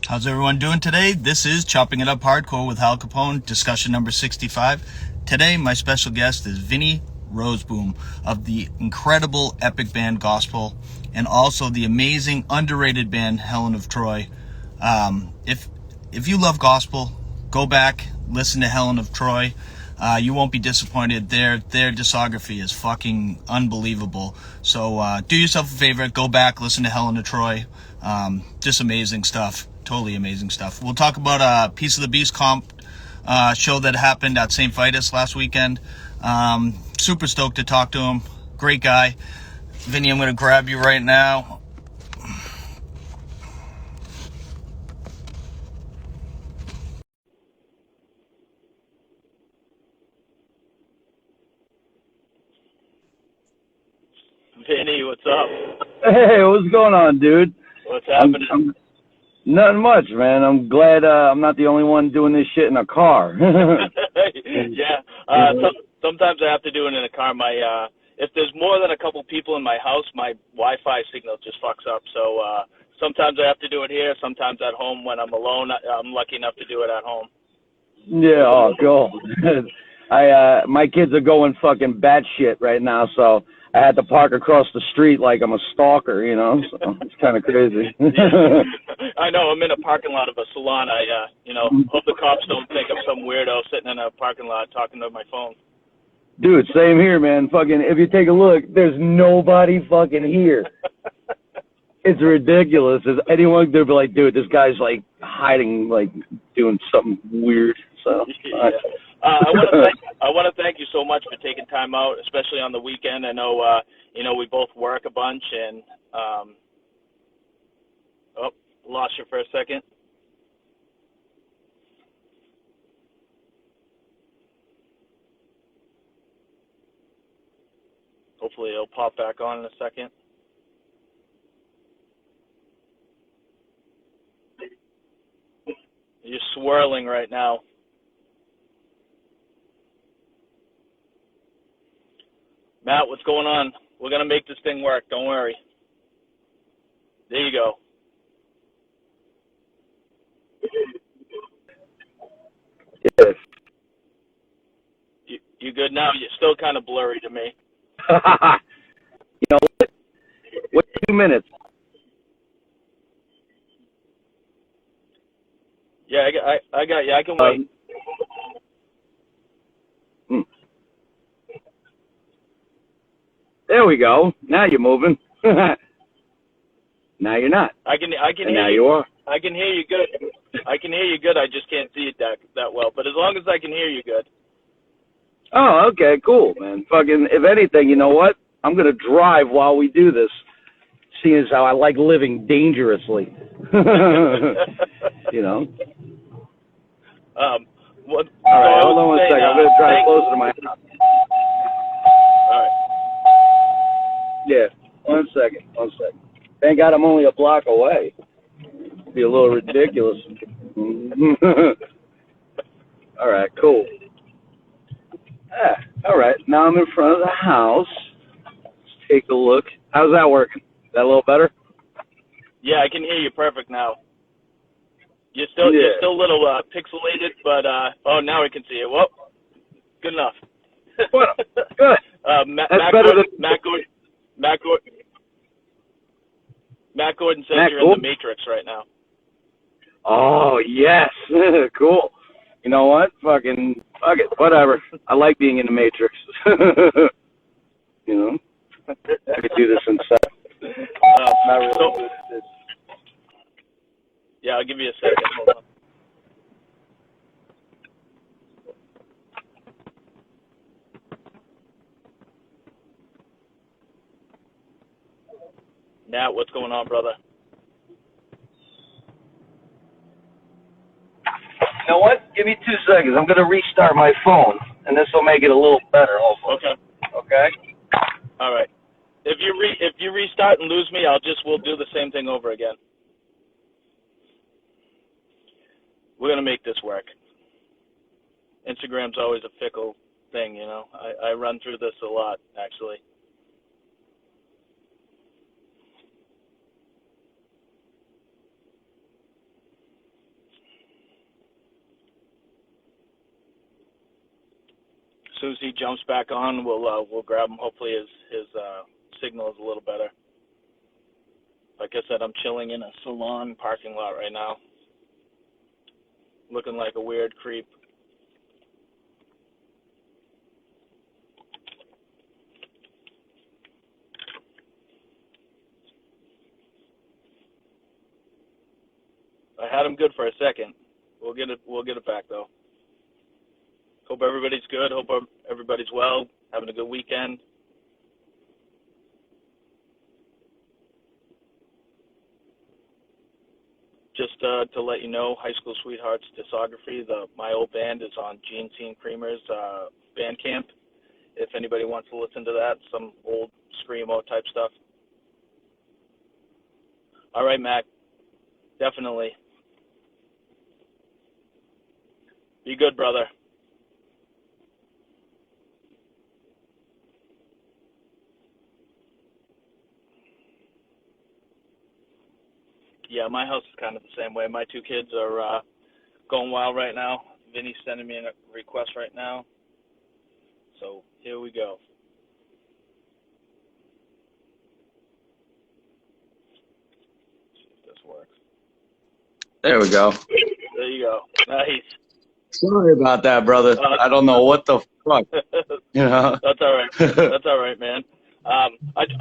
How's everyone doing today? This is Chopping It Up Hardcore with Hal Capone, discussion number 65. Today, my special guest is Vinny Roseboom of the incredible epic band Gospel and also the amazing underrated band Helen of Troy. If you love gospel, go back, listen to Helen of Troy. You won't be disappointed. Their discography is fucking unbelievable. So do yourself a favor, go back, listen to Helen of Troy. Just amazing stuff. Totally amazing stuff. We'll talk about a Piece of the Beast comp show that happened at St. Vitus last weekend. Super stoked to talk to him. Great guy. Vinny, I'm going to grab you right now. Vinny, what's up? Hey, what's going on, dude? What's happening? Nothing much, man. I'm glad I'm not the only one doing this shit in a car. Yeah. Sometimes I have to do it in a car. If there's more than a couple people in my house, my Wi-Fi signal just fucks up. So sometimes I have to do it here. Sometimes at home when I'm alone. I'm lucky enough to do it at home. Yeah, oh, cool. My kids are going fucking batshit right now, so I had to park across the street like I'm a stalker, you know. So it's kind of crazy. I know. I'm in a parking lot of a salon. I hope the cops don't think I'm some weirdo sitting in a parking lot talking to my phone. Dude, same here, man. Fucking, if you take a look, there's nobody fucking here. It's ridiculous. If anyone, they'll be like, dude, this guy's like hiding, like doing something weird. So. Yeah. I want to thank you so much for taking time out, especially on the weekend. I know, we both work a bunch, and lost you for a second. Hopefully, it'll pop back on in a second. You're swirling right now. Matt, what's going on? We're going to make this thing work. Don't worry. There you go. Yes. You good now? You're still kind of blurry to me. You know what? Wait 2 minutes. Yeah, I got you. I can wait. There we go. Now you're moving. Now you're not. I can and hear now you. You are. I can hear you good. I can hear you good. I just can't see it that well. But as long as I can hear you good. Oh, okay, cool, man. Fucking, if anything, you know what? I'm going to drive while we do this, seeing as how I like living dangerously. You know? All right, hold on one second. I'm going to drive closer to my house. All right. Yeah, 1 second. Thank God I'm only a block away. It'd be a little ridiculous. All right, cool. All right, now I'm in front of the house. Let's take a look. How's that working? Is that a little better? Yeah, I can hear you perfect now. You're still a little pixelated, but now I can see it. Well, good enough. Well, good. Matt Gordon says you're in the Matrix right now. Oh yes, cool. You know what? Fuck it, whatever. I like being in the Matrix. You know, I could do this inside. Not really. Yeah, I'll give you a second. Hold on. Nat, what's going on, brother? You know what? Give me 2 seconds. I'm going to restart my phone, and this will make it a little better, hopefully. Okay? All right. If you restart and lose me, we'll do the same thing over again. We're going to make this work. Instagram's always a fickle thing, you know. I run through this a lot, actually. soon as he jumps back on, we'll grab him. Hopefully his signal is a little better. Like I said, I'm chilling in a salon parking lot right now, looking like a weird creep. I had him good for a second. We'll get it back though. Hope everybody's good. Hope everybody's well, having a good weekend. Just to let you know, High School Sweethearts Discography, my old band is on Gene Scene Creamer's Bandcamp. If anybody wants to listen to that, some old screamo type stuff. All right, Mac. Definitely. Be good, brother. Yeah, my house is kind of the same way. My two kids are going wild right now. Vinny's sending me a request right now. So here we go. See if this works. There we go. There you go. Nice. Sorry about that, brother. I don't know what the fuck. You know? That's all right. That's all right, man. I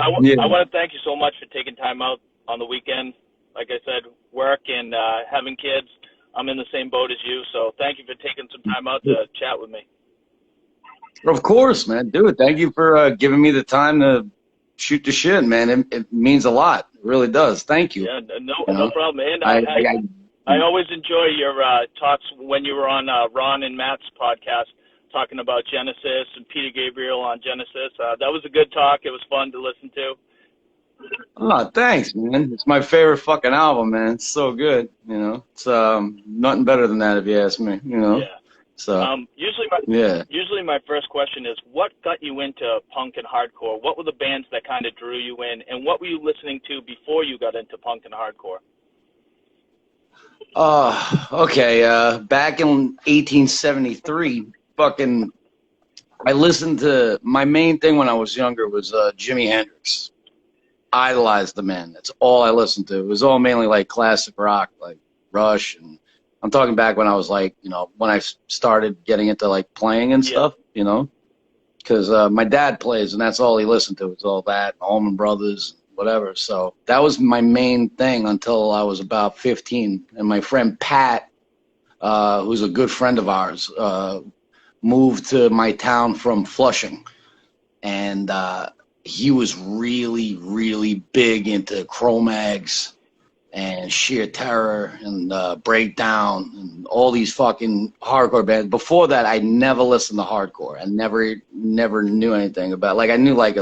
want to thank you so much for taking time out on the weekend. Like I said, work and having kids. I'm in the same boat as you, so thank you for taking some time out to chat with me. Of course, man. Dude, thank you for giving me the time to shoot the shit, man. It means a lot. It really does. Thank you. Yeah, no problem. And I always enjoy your talks when you were on Ron and Matt's podcast talking about Genesis and Peter Gabriel on Genesis. That was a good talk. It was fun to listen to. Oh, thanks, man. It's my favorite fucking album, man. It's so good. You know, it's nothing better than that if you ask me. You know. Yeah. So. Usually my first question is, what got you into punk and hardcore? What were the bands that kind of drew you in, and what were you listening to before you got into punk and hardcore? Okay. Back in 1873, I listened to, my main thing when I was younger was Jimi Hendrix. Idolized the man. That's all I listened to. It was all mainly like classic rock, like Rush, and I'm talking back when I was like, you know, when I started getting into like playing and stuff, you know, because my dad plays and that's all he listened to. It was all that, Allman Brothers, whatever. So that was my main thing until I was about 15. And my friend Pat, who's a good friend of ours, moved to my town from Flushing. And he was really, really big into Cro-Mags and Sheer Terror and Breakdown and all these fucking hardcore bands. Before that, I never listened to hardcore. I never knew anything about, like, I knew like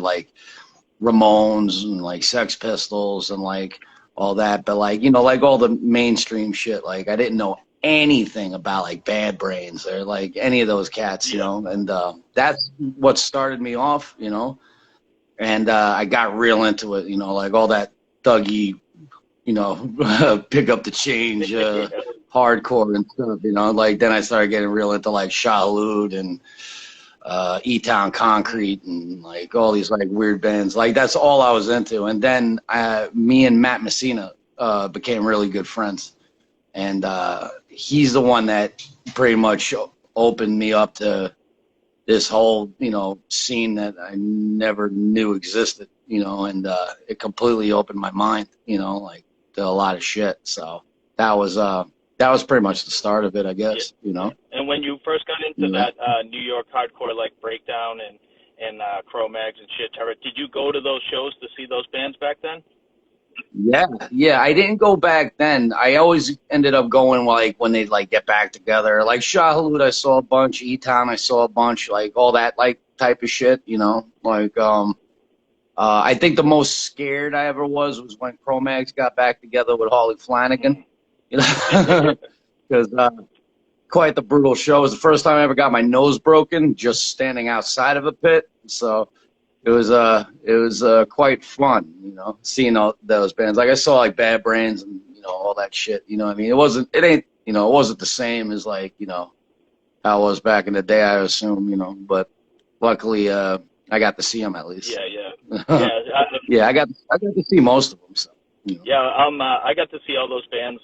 Ramones and like Sex Pistols and like all that, but like, you know, like all the mainstream shit, like I didn't know anything about like Bad Brains or like any of those cats, you know, and that's what started me off, you know, and I got real into it, you know, like all that thuggy, you know, pick up the change, hardcore and stuff, you know, like then I started getting real into like Shahlood and E-Town Concrete and like all these like weird bands. Like that's all I was into. And then me and Matt Messina became really good friends. And he's the one that pretty much opened me up to this whole, you know, scene that I never knew existed, you know, and it completely opened my mind, you know, like to a lot of shit. So that was pretty much the start of it, I guess, you know. And when you first got into that New York hardcore, like Breakdown and Cro-Mags and Shit Terror, did you go to those shows to see those bands back then? Yeah. I didn't go back then. I always ended up going like when they like get back together. Like Shahlood, I saw a bunch. E-Town, I saw a bunch. Like all that like type of shit, you know. Like I think the most scared I ever was when Cro-Mags got back together with Holly Flanagan. You know, because quite the brutal show. It was the first time I ever got my nose broken just standing outside of a pit. So it was quite fun, you know, seeing all those bands. Like I saw like Bad Brains and, you know, all that shit. You know what I mean? It wasn't the same as like, you know, how it was back in the day, I assume, you know, but luckily, I got to see them at least. Yeah. I got to see most of them. So, you know. Yeah, I got to see all those bands,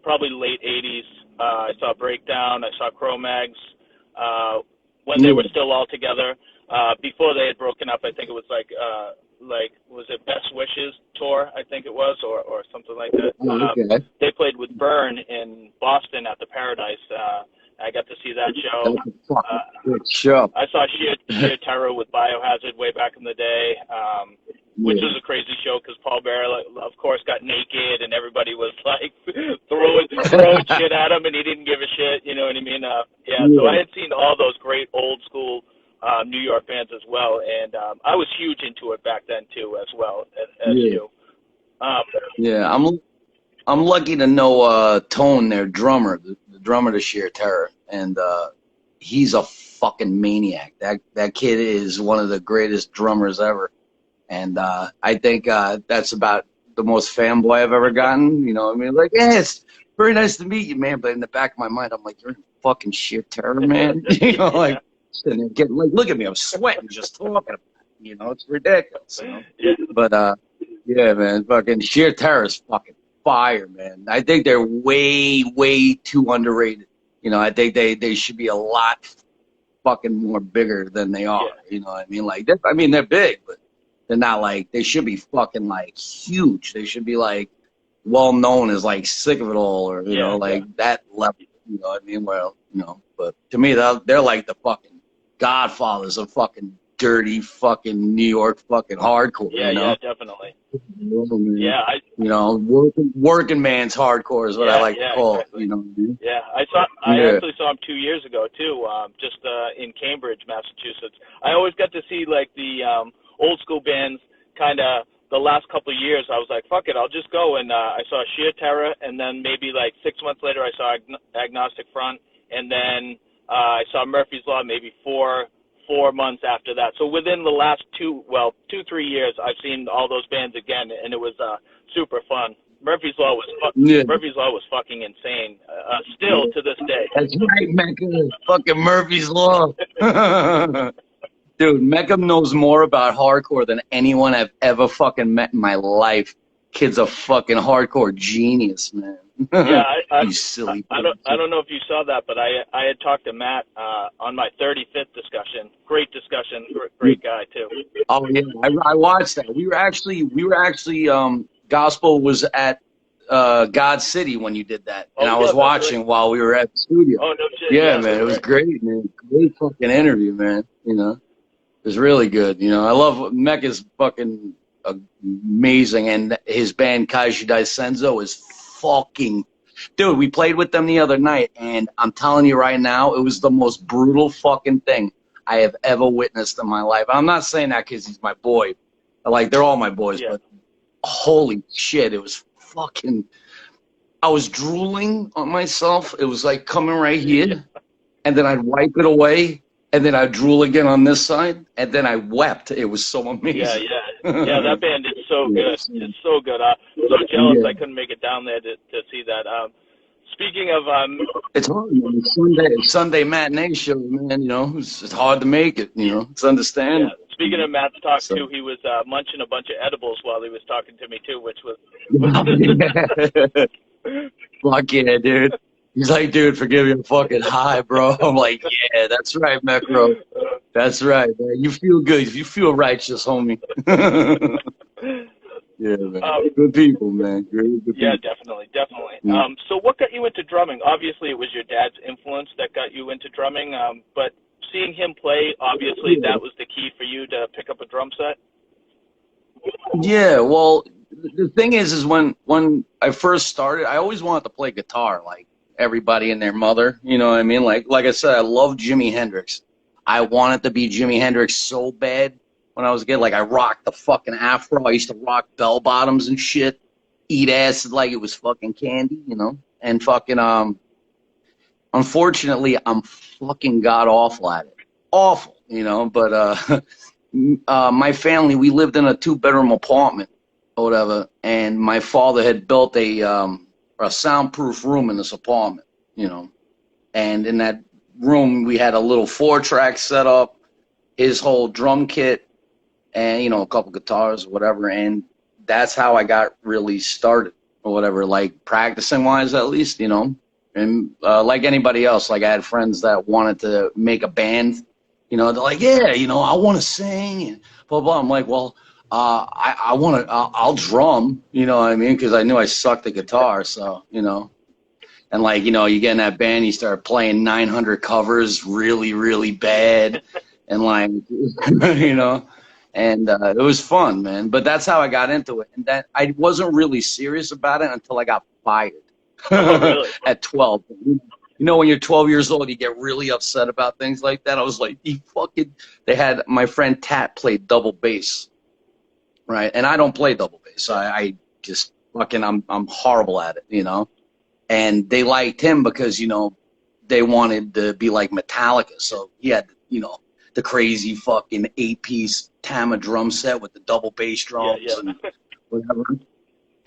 probably late 80s. I saw Breakdown, I saw Cro-Mags, when they were still all together. Before they had broken up, I think it was was it Best Wishes tour, I think it was, or something like that. Okay. They played with Burn in Boston at the Paradise. I got to see that show. Good show. I saw Sheer Terror with Biohazard way back in the day, which was a crazy show because Paul Bearer, of course, got naked and everybody was like throwing shit at him and he didn't give a shit. You know what I mean? So I had seen all those great old school New York bands as well, and I was huge into it back then too, as well as you. I'm lucky to know Tone, their drummer, the drummer to Sheer Terror, and he's a fucking maniac. That kid is one of the greatest drummers ever, and I think that's about the most fanboy I've ever gotten. You know, I mean, like, yeah, it's very nice to meet you, man. But in the back of my mind, I'm like, you're fucking Sheer Terror, man. You know, like, look at me, I'm sweating just talking about it. You know, it's ridiculous. You know? But yeah, man, fucking Sheer Terror is fucking fire, man. I think they're way too underrated. You know, I think they should be a lot fucking more bigger than they are. You know what I mean? Like, they're big, but they're not like, they should be fucking like huge. They should be like well known as like Sick of It All, or you know, like that level. You know what I mean? Well, you know, but to me, they're like the fucking godfathers of fucking dirty fucking New York fucking hardcore. Yeah, you know? yeah, definitely. Yeah, you know, working man's hardcore is what I like to call it. You know. Yeah, I actually saw him 2 years ago too, just in Cambridge, Massachusetts. I always got to see like the old school bands. Kind of the last couple of years, I was like, fuck it, I'll just go. And I saw Sheer Terror, and then maybe like 6 months later, I saw Agnostic Front, and then I saw Murphy's Law maybe four months after that. So within the last 2-3 years, I've seen all those bands again, and it was super fun. Murphy's Law was fucking insane. Still to this day. That's right, Mecca. Fucking Murphy's Law. Dude, Mecca knows more about hardcore than anyone I've ever fucking met in my life. Kid's a fucking hardcore genius, man. Yeah, you silly. I don't know if you saw that, but I had talked to Matt on my 35th discussion. Great discussion, great guy too. Oh yeah, I watched that. We were actually Gospel was at God City when you did that, and I was watching while we were at the studio. Oh no shit. Yeah, man, it was great, man. Great fucking interview, man. You know, it was really good. You know, I love Mecca's fucking amazing, and his band Kaiju Daisenzo is fucking, dude, we played with them the other night, and I'm telling you right now, it was the most brutal fucking thing I have ever witnessed in my life. I'm not saying that because he's my boy. Like, they're all my boys, but holy shit, it was fucking, I was drooling on myself. It was like coming right here, and then I'd wipe it away, and then I'd drool again on this side, and then I wept. It was so amazing. Yeah, that band is so good. It's so good. I'm so jealous I couldn't make it down there to see that. Speaking of, it's hard, man. Sunday matinee show, man. You know, it's hard to make it. You know, it's understandable. Yeah. Speaking of Matt's talk too, he was munching a bunch of edibles while he was talking to me too, which was. Fuck yeah, dude. He's like, dude, forgive me, I'm fucking high, bro. I'm like, yeah, that's right, Macro. That's right, man. You feel good. You feel righteous, homie. Yeah, man. Good people, man. Good people. Yeah, definitely. So what got you into drumming? Obviously, it was your dad's influence that got you into drumming, but seeing him play, obviously, that was the key for you to pick up a drum set? Yeah, well, the thing is when I first started, I always wanted to play guitar, like everybody and their mother, you know what I mean? Like I said, I love Jimi Hendrix. I wanted to be Jimi Hendrix so bad when I was a kid. Like, I rocked the fucking afro. I used to rock bell bottoms and shit, eat acid like it was fucking candy, you know? And fucking, unfortunately, I'm fucking god awful at it. Awful, you know? But my family, we lived in a 2-bedroom apartment or whatever, and my father had built a soundproof room in this apartment, you know? And in that room, we had a little 4-track set up, his whole drum kit and, you know, a couple guitars or whatever. And that's how I got really started or whatever, like practicing wise, at least, you know. And like anybody else, like I had friends that wanted to make a band, you know, they're like, yeah, you know, I want to sing and blah, blah. I'm like, well, I want to, I'll drum, you know what I mean? Because I knew I sucked at guitar. So, you know, and like, you know, you get in that band, you start playing 900 covers really, really bad. And like, you know, and it was fun, man. But that's how I got into it. And that I wasn't really serious about it until I got fired. Oh, really? At 12. You know, when you're 12 years old, you get really upset about things like that. I was like, they had my friend Tat played double bass, right? And I don't play double bass. I just fucking, I'm horrible at it, you know? And they liked him because, you know, they wanted to be like Metallica. So he had, you know, the crazy fucking 8-piece Tama drum set with the double bass drums and whatever.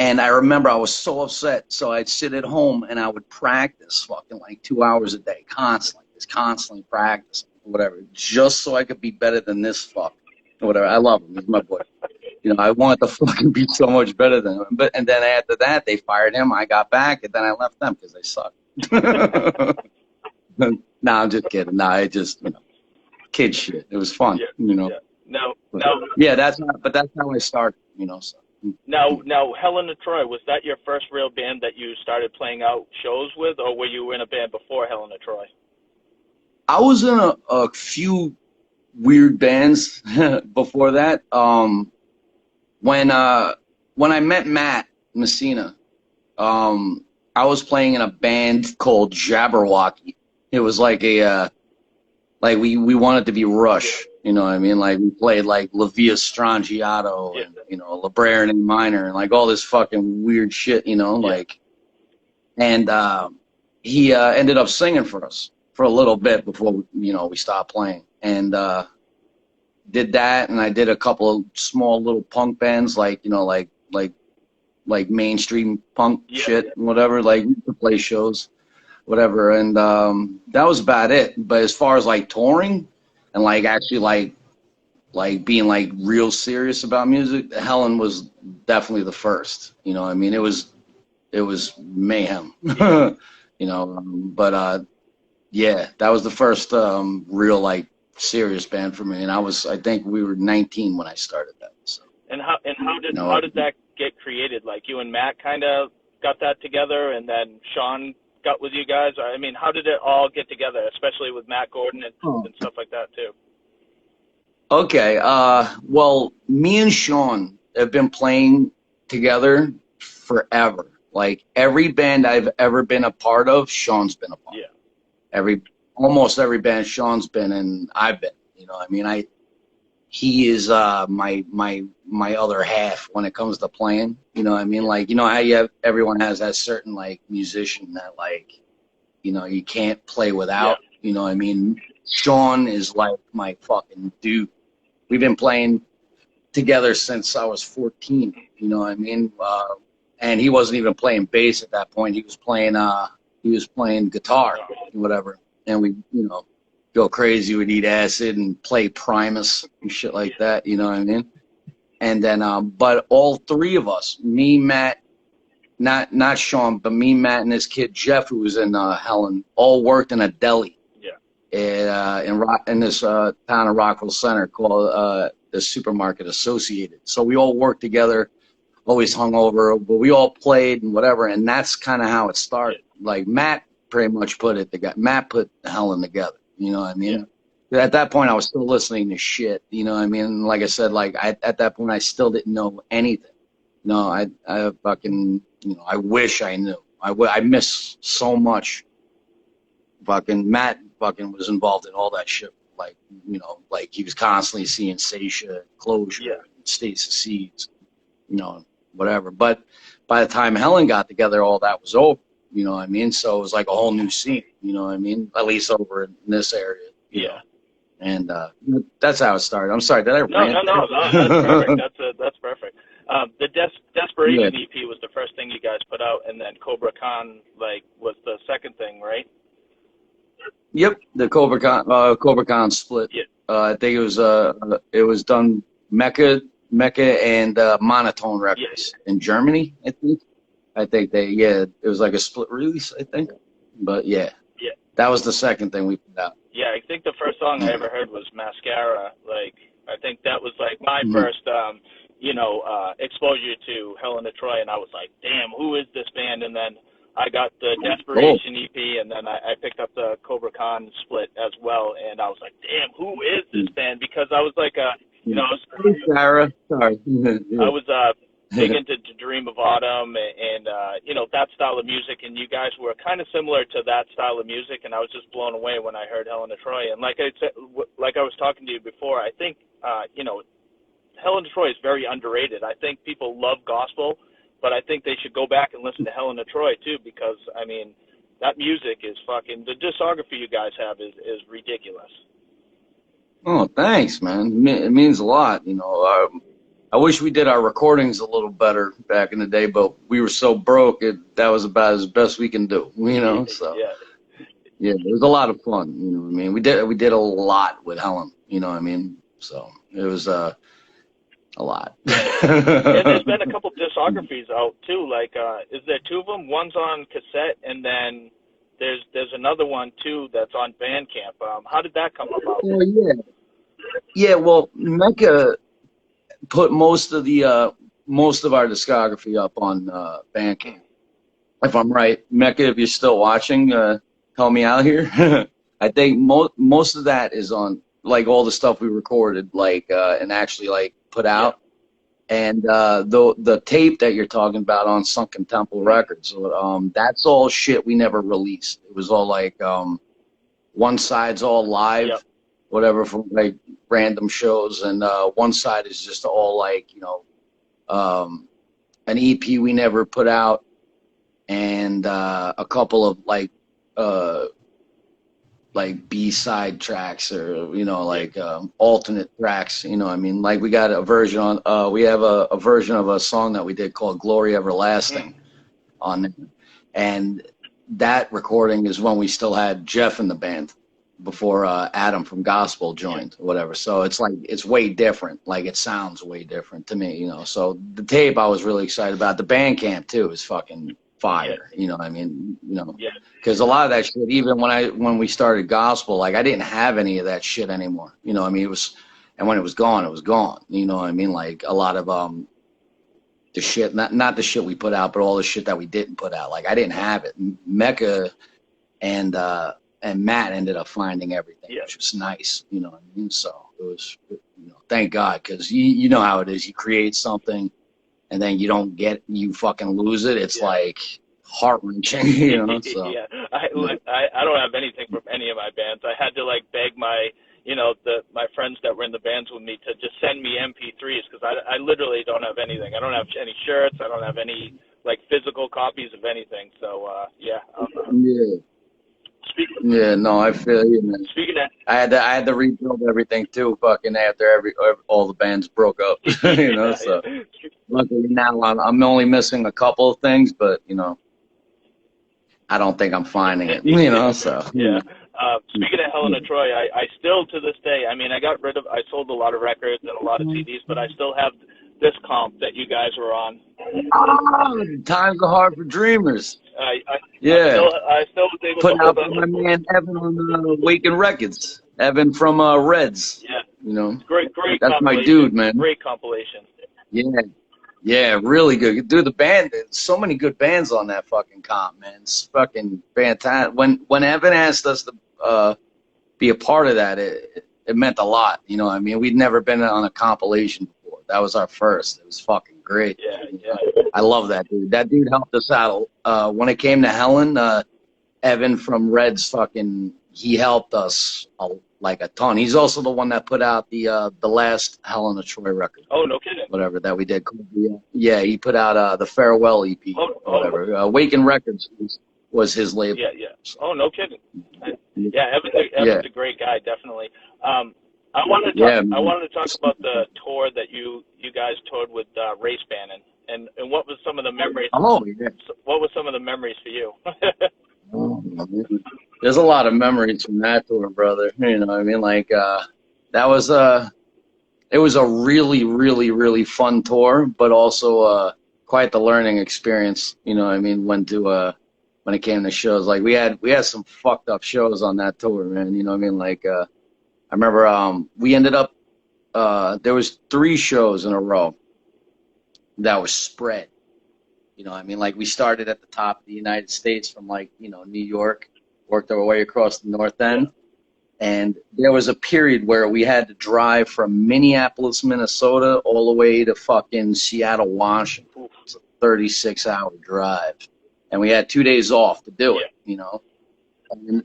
And I remember I was so upset, so I'd sit at home and I would practice fucking like 2 hours a day, constantly practicing, whatever, just so I could be better than this fuck, or whatever. I love him, he's my boy. You know, I wanted to fucking be so much better than him. And then after that, they fired him. I got back, and then I left them because they sucked. No, I'm just kidding. No, I just, you know, kid shit. It was fun, you know. Yeah, that's how I started, you know. So. Now, Helen of Troy, was that your first real band that you started playing out shows with, or were you in a band before Helen of Troy? I was in a few weird bands before that. When I met Matt Messina, I was playing in a band called Jabberwocky. It was like like we wanted to be Rush, you know what I mean? Like we played like La Via Strangiato and, you know, Librarian in minor and like all this fucking weird shit, you know, like, and he ended up singing for us for a little bit before, you know, we stopped playing. And did that, and I did a couple of small little punk bands, like, you know, like mainstream punk shit and whatever, like we could play shows, whatever. And that was about it. But as far as like touring and like actually like being like real serious about music, Helen was definitely the first, you know what I mean? It was mayhem. You know, but yeah, that was the first real like serious band for me, and I think we were 19 when I started that. So. And how did that get created? Like you and Matt kind of got that together, and then Sean got with you guys. I mean, how did it all get together, especially with Matt Gordon and stuff like that too? Okay, well, me and Sean have been playing together forever. Like every band I've ever been a part of, Sean's been a part. Yeah. Almost every band Sean's been in, I've been. You know, I mean, he is my other half when it comes to playing. You know what I mean? Like, you know how everyone has that certain like musician that like, you know, you can't play without. You know what I mean? Sean is like my fucking dude. We've been playing together since I was 14. You know what I mean? And he wasn't even playing bass at that point. He was playing guitar, whatever. And we, you know, go crazy. We'd eat acid and play Primus and shit like that. You know what I mean? And then, but all three of us, me, Matt, not Sean, but me, Matt, and this kid Jeff, who was in Helen, all worked in a deli. In this town of Rockville Center called the Supermarket Associated. So we all worked together, always hung over, but we all played and whatever. And that's kind of how it started. Like Matt pretty much put Helen together. You know what I mean? Yeah. At that point, I was still listening to shit. You know what I mean? Like I said, like at that point, I still didn't know anything. No, I fucking, you know, I wish I knew. I miss so much. Fucking Matt fucking was involved in all that shit. Like, you know, like he was constantly seeing Seisha, Closure, Stacy Seeds, you know, whatever. But by the time Helen got together, all that was over. You know what I mean? So it was like a whole new scene. You know what I mean? At least over in this area. You know? And that's how it started. I'm sorry, did I rant? No, that's perfect. That's perfect. The Desperation EP was the first thing you guys put out, and then Cobra Khan was the second thing, right? Yep, the Cobra Khan split. I think it was done Mecca and Monotone Records in Germany. I think it was like a split release. I think, but yeah, that was the second thing we put out. Yeah, I think the first song I ever heard was Mascara. Like, I think that was like my first, exposure to Helen of Troy, and I was like, damn, who is this band? And then I got the Desperation EP, and then I picked up the Cobra Khan split as well, and I was like, damn, who is this band? Because I was like, Sarah, sorry. I was big into Dream of Autumn and that style of music, and you guys were kind of similar to that style of music, and I was just blown away when I heard Helen of Troy. And like I said, like I was talking to you before, I think Helen of Troy is very underrated. I think people love gospel, but I think they should go back and listen to Helen of Troy too, because I mean that music is fucking, the discography you guys have is ridiculous. Oh, thanks, man. It means a lot. I wish we did our recordings a little better back in the day, but we were so broke that was about as best we can do. So yeah, it was a lot of fun. You know what I mean? We did a lot with Helen. You know what I mean? So it was a lot. And there's been a couple discographies out too. Like, is there two of them? One's on cassette, and then there's another one too that's on Bandcamp. How did that come about? Oh yeah. Well, Mecca put most of our discography up on Bandcamp. If I'm right, Mecca, if you're still watching, help me out here. I think most of that is on, like, all the stuff we recorded, like, and actually like put out. And the tape that you're talking about on Sunken Temple Records, that's all shit we never released. It was all like one side's all live, whatever, from like random shows, and one side is just all like an EP we never put out, and a couple of like B-side tracks, or alternate tracks. I mean, like, we got a version on we have a version of a song that we did called Glory Everlasting on there. And that recording is when we still had Jeff in the band, before Adam from Gospel joined, or whatever. So it's like, it's way different. Like, it sounds way different to me, So the tape I was really excited about. The Bandcamp too is fucking fire. You know what I mean? Because a lot of that shit, even when we started Gospel, like, I didn't have any of that shit anymore. I mean, and when it was gone, it was gone. You know what I mean? Like, a lot of the shit, not the shit we put out, but all the shit that we didn't put out. Like, I didn't have it. Mecca and Matt ended up finding everything, which was nice. You know what I mean? So it was, thank God, because you know how it is. You create something, and then you fucking lose it. It's like heart-wrenching, so. Yeah, I don't have anything from any of my bands. I had to like beg my friends that were in the bands with me to just send me MP3s, because I literally don't have anything. I don't have any shirts. I don't have any like physical copies of anything. So yeah. No, I feel you, man. Speaking of, I had to rebuild everything too, fucking after all the bands broke up, So luckily now I'm only missing a couple of things, but I don't think I'm finding it, So speaking of Helen of Troy, I still, to this day, I mean, I sold a lot of records and a lot of CDs, but I still have this comp that you guys were on. Oh, times are hard for dreamers. I still was able put to out for my man Evan on Waking Records. Evan from Reds. Yeah. Great. That's my dude, man. Great compilation. Yeah, really good. Dude, the band, so many good bands on that fucking comp, man. It's fucking fantastic. When Evan asked us to be a part of that, it meant a lot. You know what I mean? We'd never been on a compilation before. That was our first. It was fucking great. Yeah. I love that dude. That dude helped us out. When it came to Helen, Evan from Reds he helped us like a ton. He's also the one that put out the last Helen of Troy record. Oh, no kidding. Whatever that we did. Yeah, he put out the Farewell EP, whatever. Waking Records was his label. Yeah. Oh, no kidding. Yeah, Evan's a great guy, definitely. I wanted to talk about the tour that you guys toured with Race Bannon, and what was some of the memories? Oh, yeah. What was some of the memories for you? Oh, there's a lot of memories from that tour, brother. You know what I mean? Like, That was it was a really, really, really fun tour, but also quite the learning experience. You know what I mean? When it came to shows, like we had some fucked up shows on that tour, man. You know what I mean? Like I remember we ended up there was 3 shows in a row that was spread. You know what I mean? Like we started at the top of the United States from like, you know, New York, worked our way across the North End. And there was a period where we had to drive from Minneapolis, Minnesota, all the way to fucking Seattle, Washington. It was a 36-hour drive. And we had 2 days off to do it, you know. And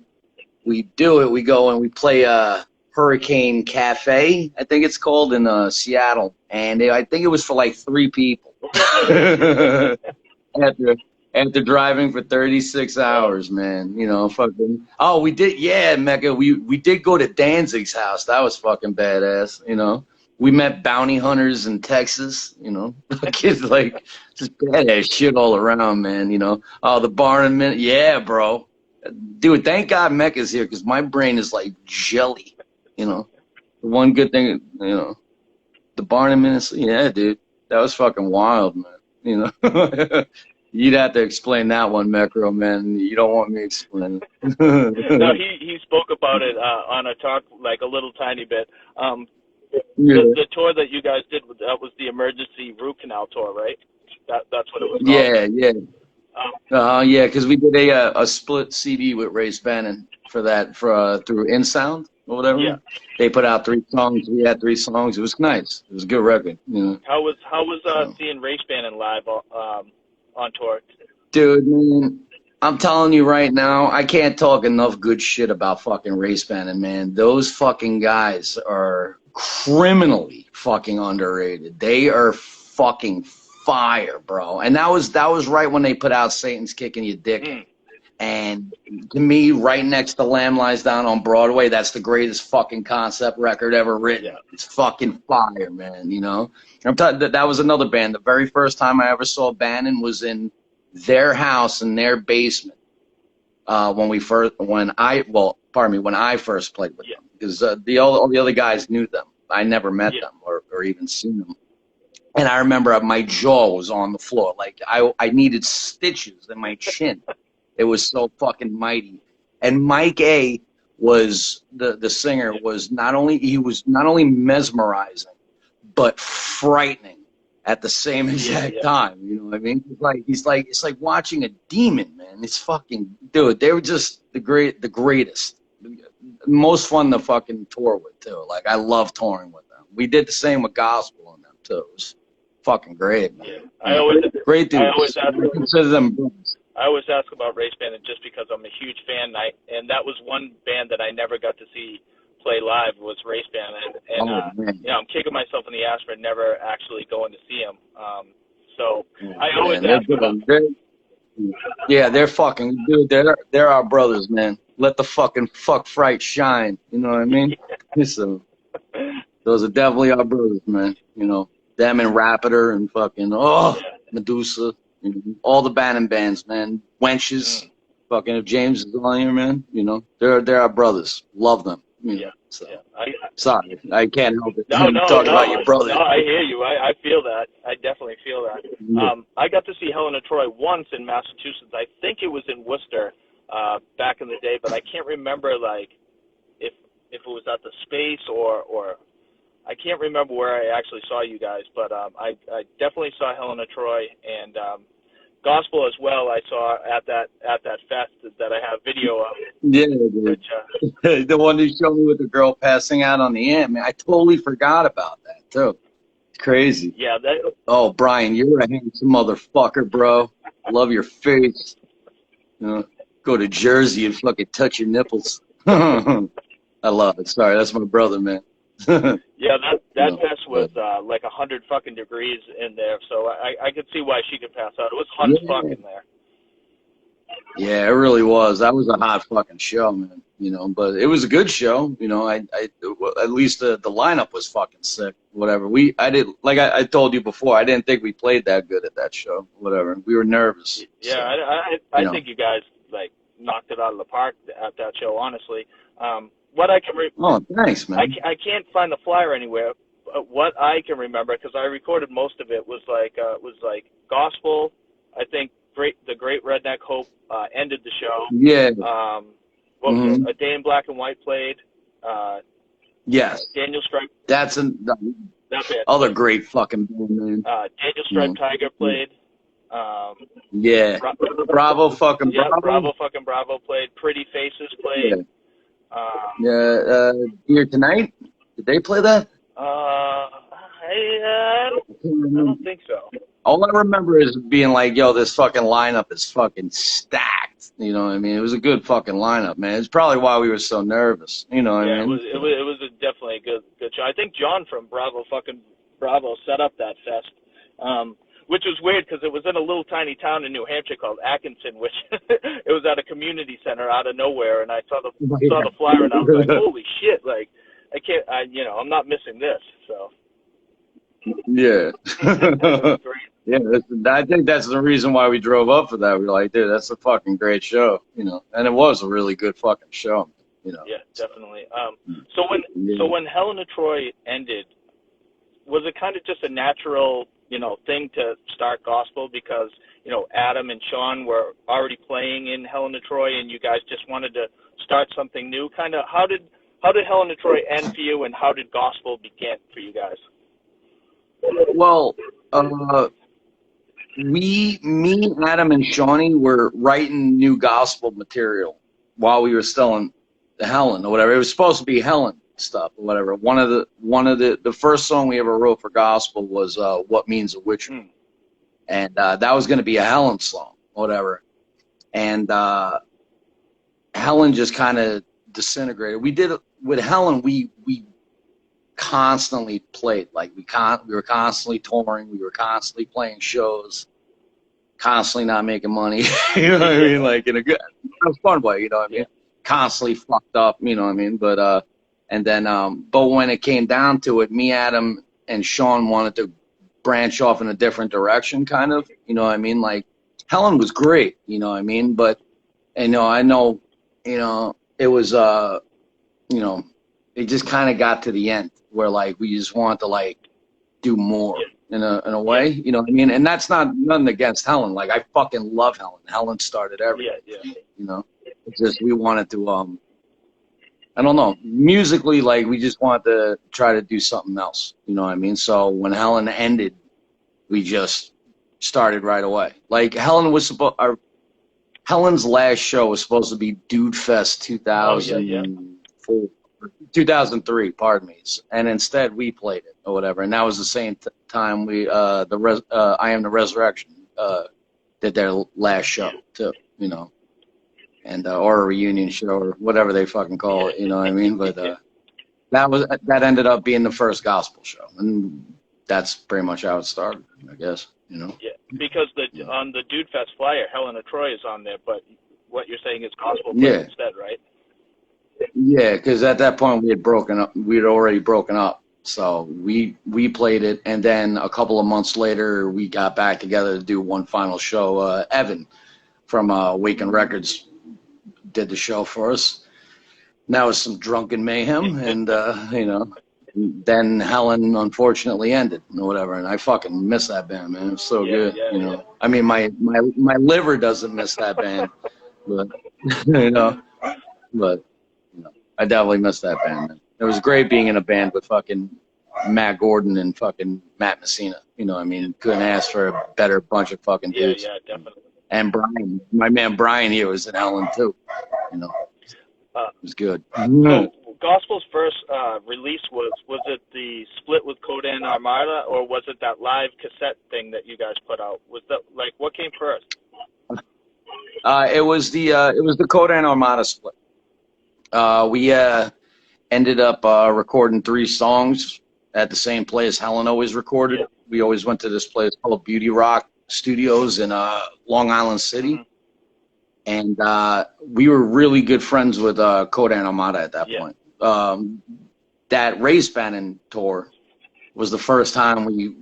we do it, we go and we play Hurricane Cafe, I think it's called, in Seattle. And I think it was for like 3 people. After driving for 36 hours, man, you know, fucking. Oh, we did, yeah, Mecca. We did go to Danzig's house. That was fucking badass, you know. We met bounty hunters in Texas, you know. Kids like just badass shit all around, man. You know. Oh, the barn and minute, yeah, bro. Dude, thank God Mecca's here because my brain is like jelly, you know. The one good thing, you know, the barn in Minnesota, yeah, dude, that was fucking wild, man. You know. You'd have to explain that one, Mecro, man. You don't want me explaining. No, he spoke about it on a talk, like a little tiny bit. Yeah. The tour that you guys did, that was the emergency root canal tour, right? That's what it was called. Yeah, because we did a split CD with Ray Spannon for that through InSound or whatever. Yeah. They put out 3 songs. We had 3 songs. It was nice. It was a good record. You know. How was seeing Ray Spannon live on tour? Dude, man, I'm telling you right now, I can't talk enough good shit about fucking Ray Spannon, man. Those fucking guys are criminally fucking underrated. They are fucking fire, bro. And that was right when they put out Satan's Kicking Your Dick. And to me, right next to Lamb Lies Down on Broadway, that's the greatest fucking concept record ever written. Yeah. It's fucking fire, man, you know? That was another band. The very first time I ever saw Bannon was in their house in their basement when I first played with them. Because all the other guys knew them. I never met them or even seen them. And I remember my jaw was on the floor. Like, I needed stitches in my chin. It was so fucking mighty. And Mike A was the singer was not only mesmerizing, but frightening at the same exact time. You know what I mean? It's like watching a demon, man. It's fucking, dude, they were just the greatest. Most fun to fucking tour with too. Like, I love touring with them. We did the same with gospel on them too. It was fucking great, man. Yeah. Great dudes. I always ask about Ray Spannon just because I'm a huge fan, and that was one band that I never got to see play live was Ray Spannon, and you know, I'm kicking myself in the ass for never actually going to see him. So I always ask about. They're fucking, dude. They're our brothers, man. Let the fucking fuck fright shine. You know what I mean? So, those are definitely our brothers, man. You know, them and Rapitor and fucking Medusa. All the Bannon bands, man. Wenches, fucking if James is on here, man, you know, they're our brothers. Love them. Sorry, I can't help it. Talking about your brother. No, I hear you. I feel that. I definitely feel that. I got to see Helen of Troy once in Massachusetts. I think it was in Worcester back in the day, but I can't remember like if it was at the Space or I can't remember where I actually saw you guys, but I definitely saw Helen of Troy and gospel as well. I saw at that fest that I have video of. Yeah, dude. The one you showed me with the girl passing out on the amp, man. I totally forgot about that too. It's crazy. Yeah. Oh, Brian, you're a handsome motherfucker, bro. Love your face. You know, go to Jersey and fucking touch your nipples. I love it. Sorry, that's my brother, man. Yeah, that fest was like 100 fucking degrees in there, so I could see why she could pass out. It was hot as fuck in there. Yeah, it really was. That was a hot fucking show, man. You know, but it was a good show. You know, I at least the lineup was fucking sick. Whatever. I told you before, I didn't think we played that good at that show. Whatever. We were nervous. Yeah, so, I think you guys like knocked it out of the park at that show, honestly. what I can Oh, thanks, man. I can't find the flyer anywhere. What I can remember, because I recorded most of it, was like gospel. I think the Great Redneck Hope ended the show. Yeah. What was it? A Day in Black and White played. Yes. Daniel Stripe. That's other great fucking band, man. Daniel Stripe Tiger played. Yeah. Bravo fucking Bravo. Yeah, Bravo fucking Bravo played. Pretty Faces played. Here Tonight. Did they play that? I don't think so. All I remember is being like, yo, this fucking lineup is fucking stacked. You know what I mean? It was a good fucking lineup, man. It's probably why we were so nervous. You know what I mean? It was definitely a good show. I think John from Bravo fucking Bravo set up that fest, which was weird because it was in a little tiny town in New Hampshire called Atkinson, which it was at a community center out of nowhere, and I saw the flyer and I was like, holy shit, like I'm not missing this. So yeah. Yeah, I think that's the reason why we drove up for that. We were like, dude, that's a fucking great show, you know. And it was a really good fucking show, you know. Yeah, definitely. So when Helen of Troy ended, was it kind of just a natural, thing to start gospel because, Adam and Sean were already playing in Helen of Troy and you guys just wanted to start something new? Kind of how did Helen of Troy end for you and how did gospel begin for you guys? Well, me, Adam, and Shawnee were writing new gospel material while we were still in the Helen or whatever. It was supposed to be Helen stuff or whatever. One of the first song we ever wrote for gospel was "What Means a Witcher," and that was going to be a Helen song or whatever. And Helen just kind of disintegrated. We did it with Helen. We constantly played, like we were constantly touring, we were constantly playing shows, constantly not making money. You know what I mean? Like in a fun way, you know what I mean? Constantly fucked up, you know what I mean? But and then but when it came down to it, me, Adam, and Sean wanted to branch off in a different direction, kind of, you know what I mean? Like Helen was great, you know what I mean? But I know, it was it just kind of got to the end where like we just want to like do more in a way, you know what I mean? And that's nothing against Helen. Like I fucking love Helen. Helen started everything. You know, it's just we wanted to I don't know, musically, like we just wanted to try to do something else. You know what I mean? So when Helen ended, we just started right away. Like Helen's last show was supposed to be Dude Fest 2004. 2003, pardon me, and instead we played it or whatever, and that was the same time we I Am the Resurrection did their last show too, and or a reunion show or whatever they fucking call it, you know what I mean? But that ended up being the first gospel show, and that's pretty much how it started, I guess, Yeah, because on the Dude Fest flyer, Helen of Troy is on there, but what you're saying is gospel instead, right? Yeah, because at that point we had broken up. We had already broken up, so we played it, and then a couple of months later we got back together to do one final show. Evan from Awaken Records did the show for us. And that was some drunken mayhem, and then Helen unfortunately ended or whatever, and I fucking miss that band, man. It was so good, I mean, my liver doesn't miss that band, but but. I definitely miss that band, man. It was great being in a band with fucking Matt Gordon and fucking Matt Messina. You know what I mean? Couldn't ask for a better bunch of fucking dudes. Yeah, definitely. And Brian, my man Brian here was in Helen too. It was good. So Gospel's first release was it the split with Codan Armada, or was it that live cassette thing that you guys put out? Was that like what came first? It was the Codan Armada split. We ended up recording 3 songs at the same place Helen always recorded. Yeah. We always went to this place called Beauty Rock Studios in Long Island City. And we were really good friends with Codan Armada at that point. That Race Bannon tour was the first time we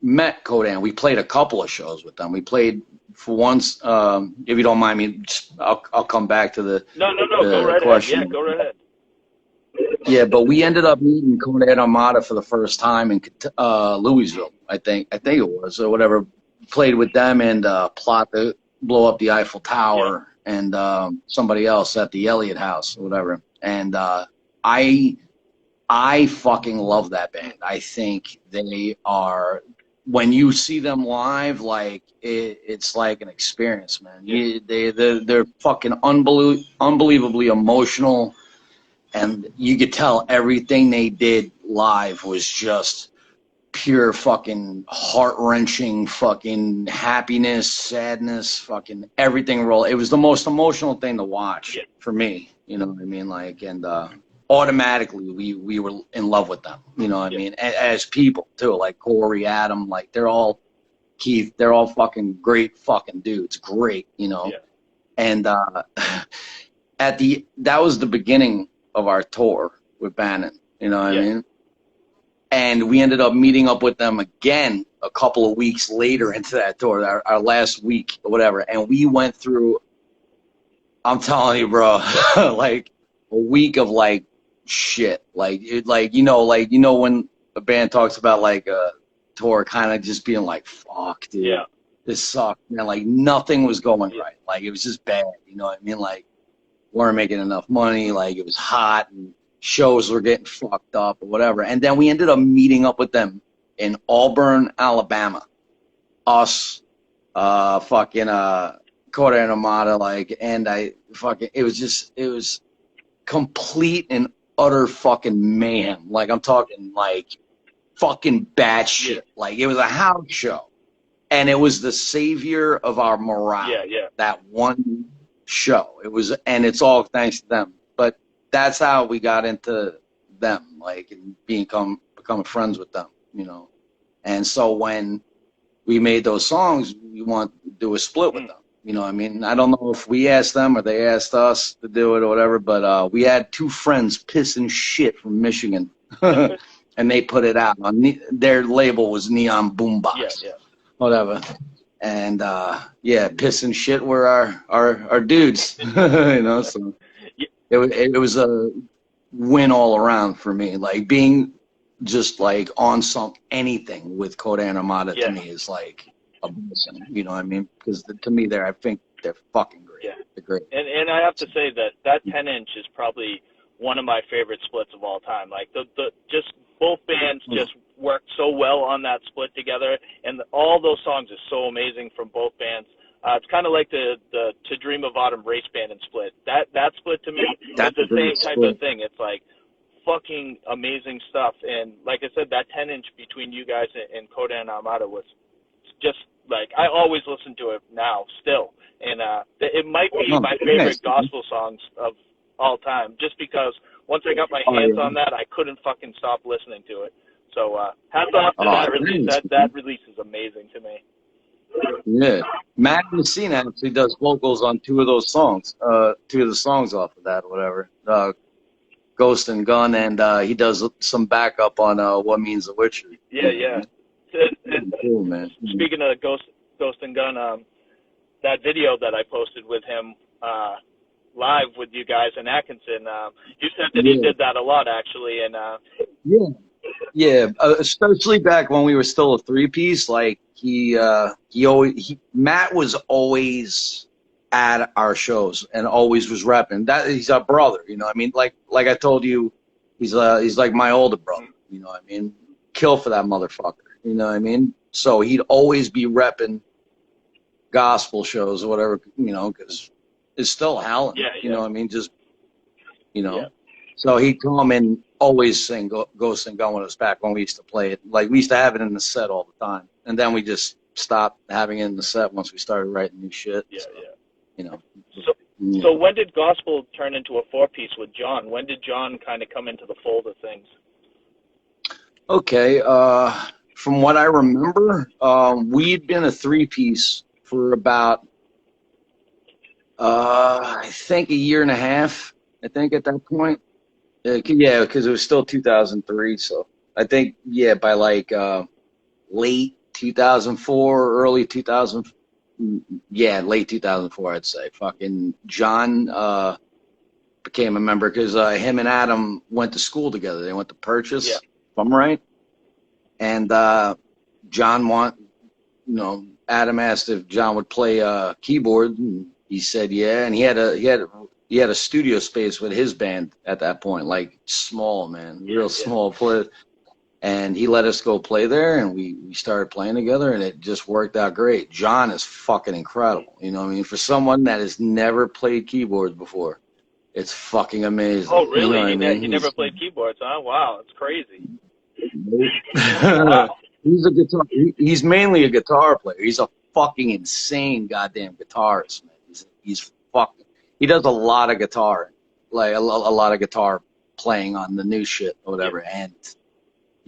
met Codan. We played a couple of shows with them. We played for once, if you don't mind me, I'll come back to the go right question. ahead. Yeah, go right ahead. Yeah, but we ended up meeting Conan Armada for the first time in Louisville, I think it was, or whatever. Played with them and plot to blow up the Eiffel Tower and somebody else at the Elliott House or whatever. And I fucking love that band. I think they are, when you see them live, like it's like an experience, man. They're fucking unbelievably emotional. And you could tell everything they did live was just pure fucking heart-wrenching fucking happiness, sadness, fucking everything roll. It was the most emotional thing to watch for me, you know what I mean? Like, and automatically we were in love with them, you know what I mean? As people too, like Corey, Adam, like they're all Keith, they're all fucking great fucking dudes, great, you know? And that was the beginning of our tour with Bannon, you know what I mean? And we ended up meeting up with them again a couple of weeks later into that tour, our last week or whatever. And we went through, I'm telling you, bro, like a week of like shit. Like, you know, when a band talks about like a tour kind of just being like, fuck, dude, this sucked, man. Like nothing was going right. Like it was just bad, you know what I mean? Like, weren't making enough money, like it was hot and shows were getting fucked up or whatever. And then we ended up meeting up with them in Auburn, Alabama. Us, fucking Coda and Armada, like, and it was complete and utter fucking mayhem. Like I'm talking like fucking bad shit. Like it was a house show. And it was the savior of our morale. That one show. It was, and it's all thanks to them. But that's how we got into them, like, and becoming friends with them, you know. And so when we made those songs, we want to do a split with them, you know what I mean? I don't know if we asked them or they asked us to do it or whatever, but we had two friends pissing shit from Michigan, and they put it out on their label was Neon Boombox, whatever. And piss and shit were our dudes, you know. So it was a win all around for me. Like being just like on anything with Coda Armada to me is like a blessing, you know what I mean? Because to me, I think they're fucking great. They're great. And I have to say that 10-inch is probably one of my favorite splits of all time. Like the just both bands just worked so well on that split together, and all those songs are so amazing from both bands. It's kind of like the To Dream of Autumn race band and split. That split to me is the same type of thing. It's like fucking amazing stuff. And like I said, that 10-inch between you guys and Coda and Armada was just like, I always listen to it now still. And it might be my favorite gospel songs of all time, just because once I got my hands on that, I couldn't fucking stop listening to it. So hats off to that release. That release is amazing to me. Yeah, Matt Messina actually does vocals on two of those songs, two of the songs off of that, or whatever. Ghost and Gun, and he does some backup on What Means the Witcher. Yeah. Cool, man. Speaking of Ghost and Gun, that video that I posted with him live with you guys in Atkinson, you said that he did that a lot, actually, and yeah, especially back when we were still a three-piece. Like Matt was always at our shows and always was repping. That he's our brother, you know what I mean? Like I told you, he's like my older brother, you know what I mean? Kill for that motherfucker, you know what I mean? So he'd always be repping gospel shows or whatever, you know, because it's still Helen, you know what I mean? Just, you know. Yeah. So he'd come and always sing Ghost and Gun with us back when we used to play it. Like, we used to have it in the set all the time. And then we just stopped having it in the set once we started writing new shit. You know. So when did gospel turn into a four-piece with John? When did John kind of come into the fold of things? Okay. From what I remember, we'd been a three-piece for about, I think, a year and a half, I think, at that point. Yeah, because it was still 2003, so I think, by like late 2004, early 2000, late 2004, I'd say. Fucking John became a member because him and Adam went to school together. They went to Purchase, Yeah. if I'm right. And John Adam asked if John would play keyboard, and he said yeah. And he had a studio space with his band at that point, like small, man, real small place. And he let us go play there, and we started playing together, and it just worked out great. John is fucking incredible. You know what I mean? For someone that has never played keyboards before, it's fucking amazing. Oh, really? You know He never played keyboards, huh? Wow, that's crazy. Wow. He's mainly a guitar player. He's a fucking insane goddamn guitarist, man. He's fucking. He does a lot of guitar, like a lot of guitar playing on the new shit or whatever, and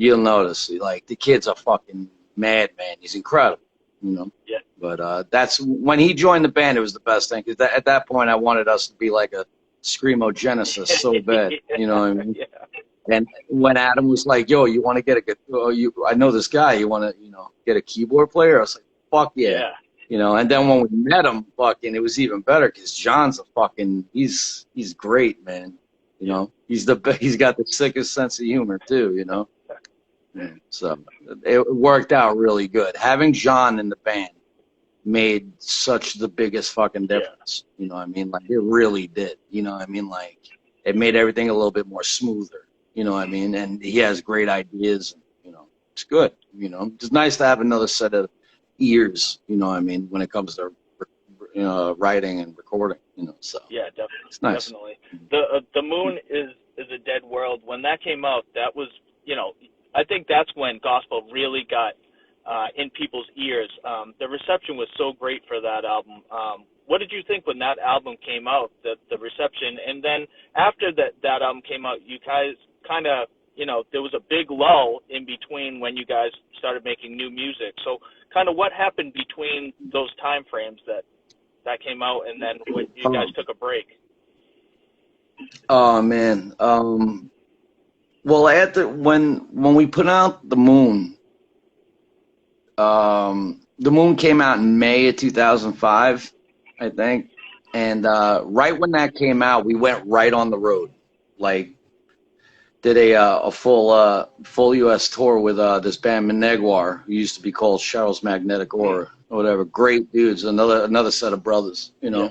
you'll notice, like, the kid's a fucking madman. He's incredible, you know. Yeah. But that's when he joined the band. It was the best thing because at that point I wanted us to be like a screamo Genesis so bad, you know what I mean? Yeah. And when Adam was like, "Yo, you want to get I know this guy. You want to, get a keyboard player?" I was like, "Fuck yeah." And then when we met him, fucking, it was even better because John's he's great, man. He's got the sickest sense of humor too, So it worked out really good. Having John in the band made such the biggest fucking difference. You know what I mean? Like, it really did. You know what I mean? Like, it made everything a little bit more smoother. You know what I mean? And he has great ideas. It's good. It's nice to have another set of ears, you know what I mean, when it comes to writing and recording, so yeah, definitely. It's nice. Definitely. The Moon is a Dead World. When that came out, that was, I think that's when gospel really got in people's ears. The reception was so great for that album. What did you think when that album came out, the reception? And then after that album came out, you guys kind of, there was a big lull in between when you guys started making new music. So kind of what happened between those time frames that came out and then when you guys took a break? Oh, man. Well, when we put out The Moon, The Moon came out in May of 2005, I think. And right when that came out, we went right on the road. Like, did a full U.S. tour with this band Menegwar, who used to be called Cheryl's Magnetic Aura or whatever. Great dudes, another set of brothers, Yeah.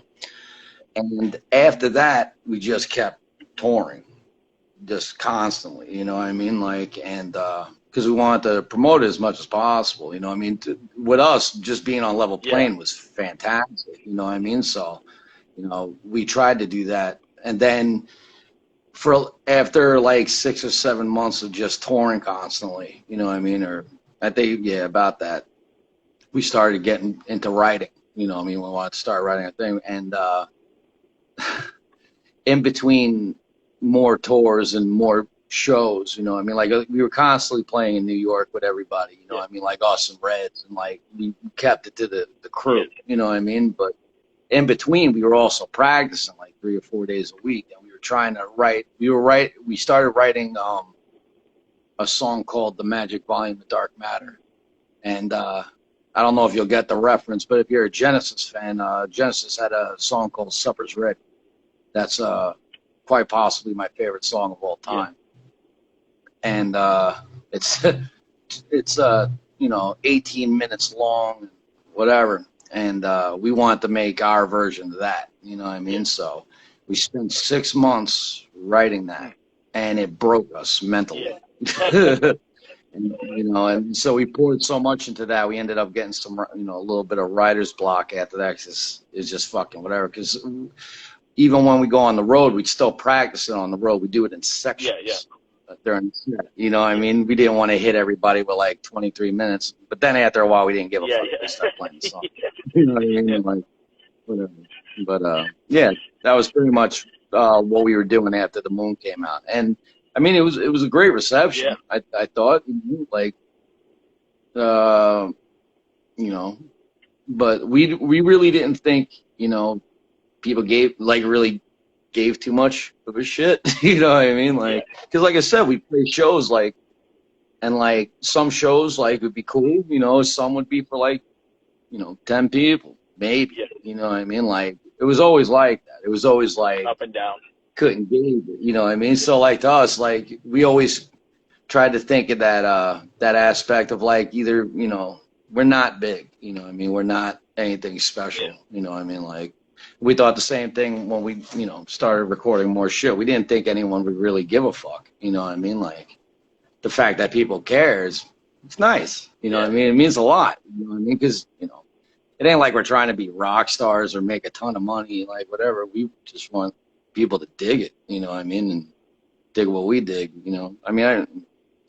And after that, we just kept touring, just constantly, you know what I mean? Like, and because we wanted to promote it as much as possible, you know what I mean? With us, just being on level plane was fantastic, you know what I mean? So, we tried to do that. And then after like 6 or 7 months of just touring constantly, you know what I mean? Or I think, about that, we started getting into writing, you know what I mean? We wanted to start writing a thing. And in between more tours and more shows, you know what I mean? Like, we were constantly playing in New York with everybody, you know what I mean? Like us and Reds, and like we kept it to the crew, you know what I mean? But in between, we were also practicing like 3 or 4 days a week, and we were trying to write. We started writing a song called "The Magic Volume of Dark Matter," and I don't know if you'll get the reference, but if you're a Genesis fan, Genesis had a song called "Supper's Ready." That's quite possibly my favorite song of all time, and it's 18 minutes long, whatever. And we want to make our version of that, you know what I mean? So we spent 6 months writing that, and it broke us mentally. And so we poured so much into that, we ended up getting some, a little bit of writer's block after that, because it's just fucking whatever. Because even when we go on the road, we still practice it on the road. We do it in sections. During the set, you know what I mean? We didn't want to hit everybody with like 23 minutes, but then after a while, we didn't give a fuck. We stopped playing the song. You know what I mean? Like, whatever. But that was pretty much what we were doing after The Moon came out, and I mean, it was a great reception. I thought, like, but we really didn't think, people really gave too much of a shit. You know what I mean? Like, because like I said, we play shows and like some shows like would be cool, some would be for like 10 people maybe. You know what I mean? Like, it was always like that. It was always like up and down. couldn't gauge it, you know what I mean? So like to us, like we always tried to think of that aspect of like either, you know, we're not big, you know what I mean? We're not anything special, you know what I mean? Like we thought the same thing when we, you know, started recording more shit. We didn't think anyone would really give a fuck, you know what I mean? Like the fact that people care is, it's nice, you know what I mean? It means a lot, you know what I mean? Because, you know, it ain't like we're trying to be rock stars or make a ton of money, like whatever. We just want people to dig it, you know what I mean? And dig what we dig, you know? I mean,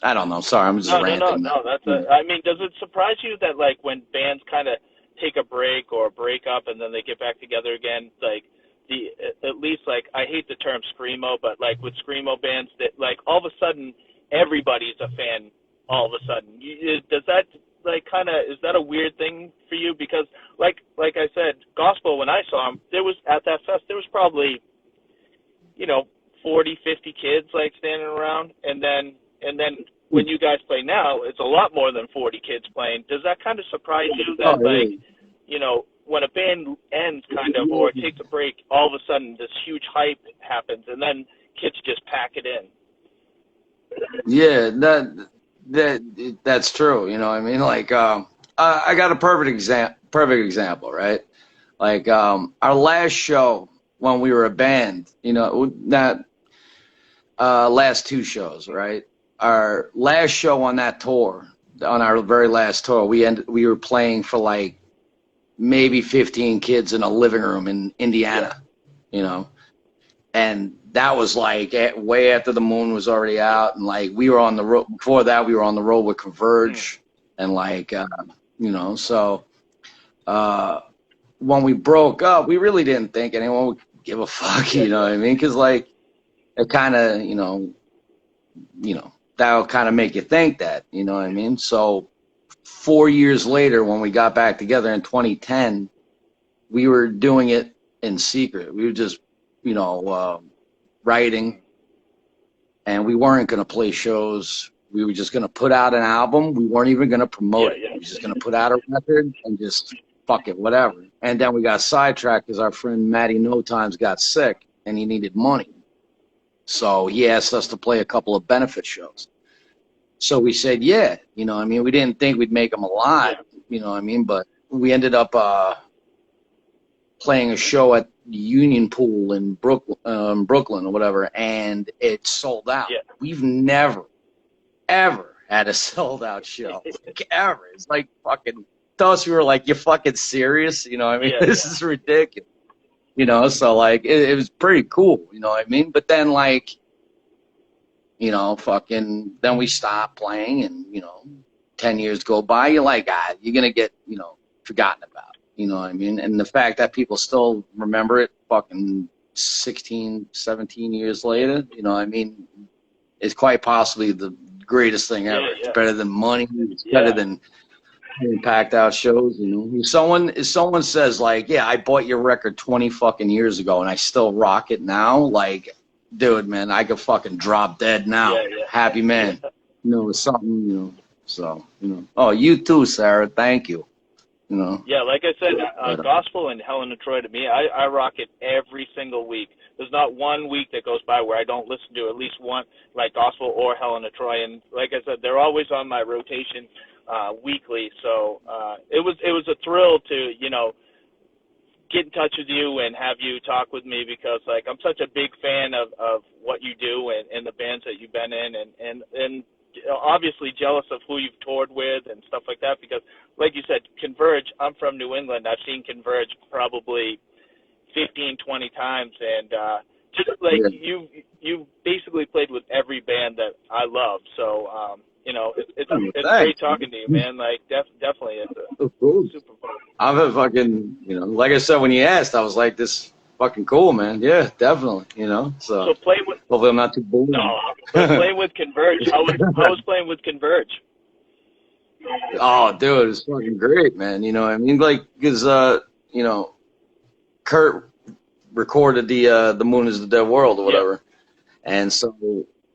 I don't know. Sorry, I'm just ranting. No. I mean, does it surprise you that like when bands kind of take a break or break up and then they get back together again, like at least like I hate the term screamo, but like with screamo bands that like all of a sudden everybody's a fan all of a sudden. Does that like kind of, is that a weird thing for you? Because like I said, gospel, when I saw them, there was at that fest, there was probably, you know, 40, 50 kids like standing around, and then when you guys play now, it's a lot more than 40 kids playing. Does that kind of surprise you that like, you know, when a band ends kind of or takes a break, all of a sudden this huge hype happens and then kids just pack it in? Yeah, that's true. You know what I mean? Like, I got a perfect example, right? Like, our last show when we were a band, you know, not last two shows, right? Our last show on that tour, on our very last tour, we were playing for like maybe 15 kids in a living room in Indiana, you know, and that was like way after the moon was already out, and like we were on the road before that. We were on the road with Converge, and like you know, so when we broke up, we really didn't think anyone would give a fuck, you know what I mean? Because like it kind of, you know, that'll kind of make you think that, you know what I mean? So 4 years later, when we got back together in 2010, we were doing it in secret. We were just, you know, writing, and we weren't going to play shows. We were just going to put out an album. We weren't even going to promote it. We were just going to put out a record and just fuck it, whatever. And then we got sidetracked because our friend Matty No Times got sick and he needed money. So he asked us to play a couple of benefit shows. So we said, yeah, you know what I mean? We didn't think we'd make them a lot, you know what I mean? But we ended up playing a show at Union Pool in Brooklyn or whatever, and it sold out. Yeah. We've never, ever had a sold out show. Like, ever. It's like fucking, to us, we were like, you fucking serious? You know what I mean? This is ridiculous. You know, so like, it was pretty cool, you know what I mean? But then like, you know, fucking, then we stopped playing, and, you know, 10 years go by, you're like, you're going to get, you know, forgotten about, you know what I mean? And the fact that people still remember it fucking 16, 17 years later, you know what I mean, is quite possibly the greatest thing ever. It's better than money. It's better than packed out shows, you know. If someone says like, yeah, I bought your record 20 fucking years ago and I still rock it now, like, dude, man, I could fucking drop dead now. Happy man. You know, it's something, you know, so, you know. Oh, you too, Sarah. Thank you. You know. Yeah, like I said, gospel and Helen of Troy, to me, I rock it every single week. There's not one week that goes by where I don't listen to at least one, like gospel or Helen of Troy. And like I said, they're always on my rotation weekly. So it was a thrill to, you know, get in touch with you and have you talk with me, because like I'm such a big fan of what you do and the bands that you've been in, and obviously jealous of who you've toured with and stuff like that, because like you said, Converge, I'm from New England. I've seen Converge probably 15, 20 times, and just like you basically played with every band that I love. So you know, it's great talking to you, man. Like definitely, it's super fun. I'm a fucking, you know, like I said, when you asked, I was like, this fucking cool, man. Yeah, definitely, you know. So play with, hopefully I'm not too boring. No, playing with Converge. I was playing with Converge. Oh, dude, it's fucking great, man. You know what I mean? Like, because, you know, Kurt recorded the Moon is the Dead World or whatever. And so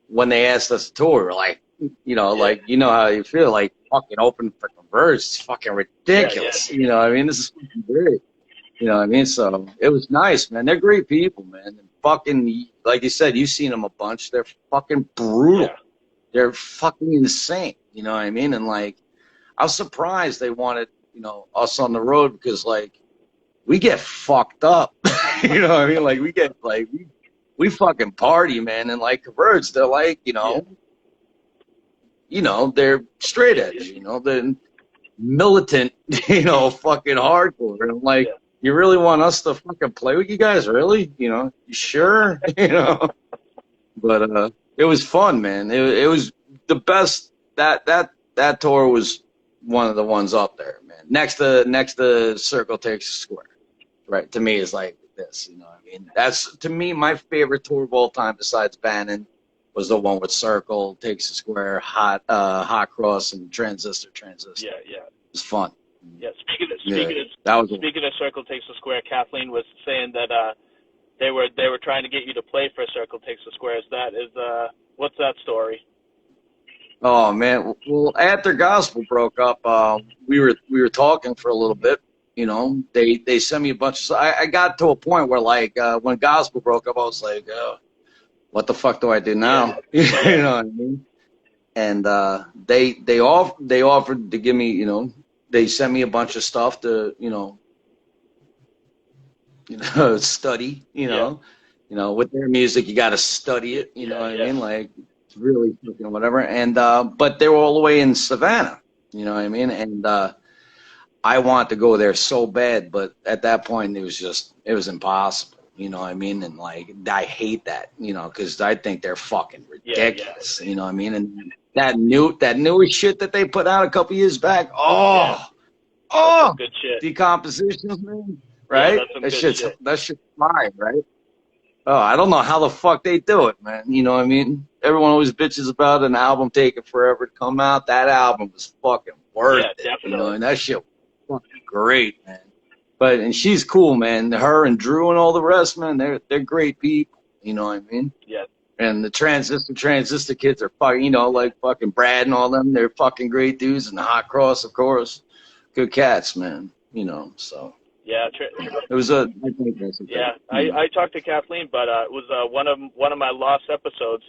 when they asked us to tour, we're like, you know, like, you know how you feel, like, fucking open for Converge. It's fucking ridiculous. You know what I mean? This is fucking great. You know what I mean? So it was nice, man. They're great people, man. fucking, like you said, you've seen them a bunch. They're fucking brutal. Yeah. They're fucking insane. You know what I mean? And like, I was surprised they wanted, you know, us on the road because like we get fucked up. You know what I mean? Like we get like we fucking party, man. And like Converge, they're like, you know, they're straight edge. You know, they're militant. You know, fucking hardcore. And I'm like, you really want us to fucking play with you guys? Really? You know, you sure? You know, but it was fun, man. It was the best. That tour was one of the ones up there, man. Next to Circle Takes a Square, right? To me, is like this. You know what I mean? That's to me my favorite tour of all time, besides Bannon, was the one with Circle Takes a Square, Hot Cross, and Transistor. Yeah, yeah. It was fun. Yeah. Speaking of Circle Takes a Square, Kathleen was saying that they were trying to get you to play for Circle Takes a Square. What's that story? Oh man, well after Gospel broke up, we were talking for a little bit. You know, they sent me a bunch of stuff. I got to a point where like when Gospel broke up, I was like, what the fuck do I do now? Yeah. You know what I mean? And they offered to give me, you know, they sent me a bunch of stuff to, you know, study. You know, with their music, you got to study it. You know what I mean? Like. Really fucking whatever, and but they were all the way in Savannah, you know what I mean, and I want to go there so bad, but at that point it was impossible, you know what I mean, and like I hate that, you know, because I think they're fucking ridiculous, you know what I mean, and that new shit that they put out a couple years back, good shit. Decompositions, man, right? Yeah, that shit's fire, right? Oh, I don't know how the fuck they do it, man. You know what I mean? Everyone always bitches about an album taking forever to come out. That album was fucking worth it. Definitely. You know, and that shit was fucking great, man. And she's cool, man. Her and Drew and all the rest, man, they're great people. You know what I mean? Yeah. And the Transistor kids are fucking, you know, like fucking Brad and all them. They're fucking great dudes. And the Hot Cross, of course, good cats, man. You know, so. Yeah, it was I think that's I talked to Kathleen, but it was one of my lost episodes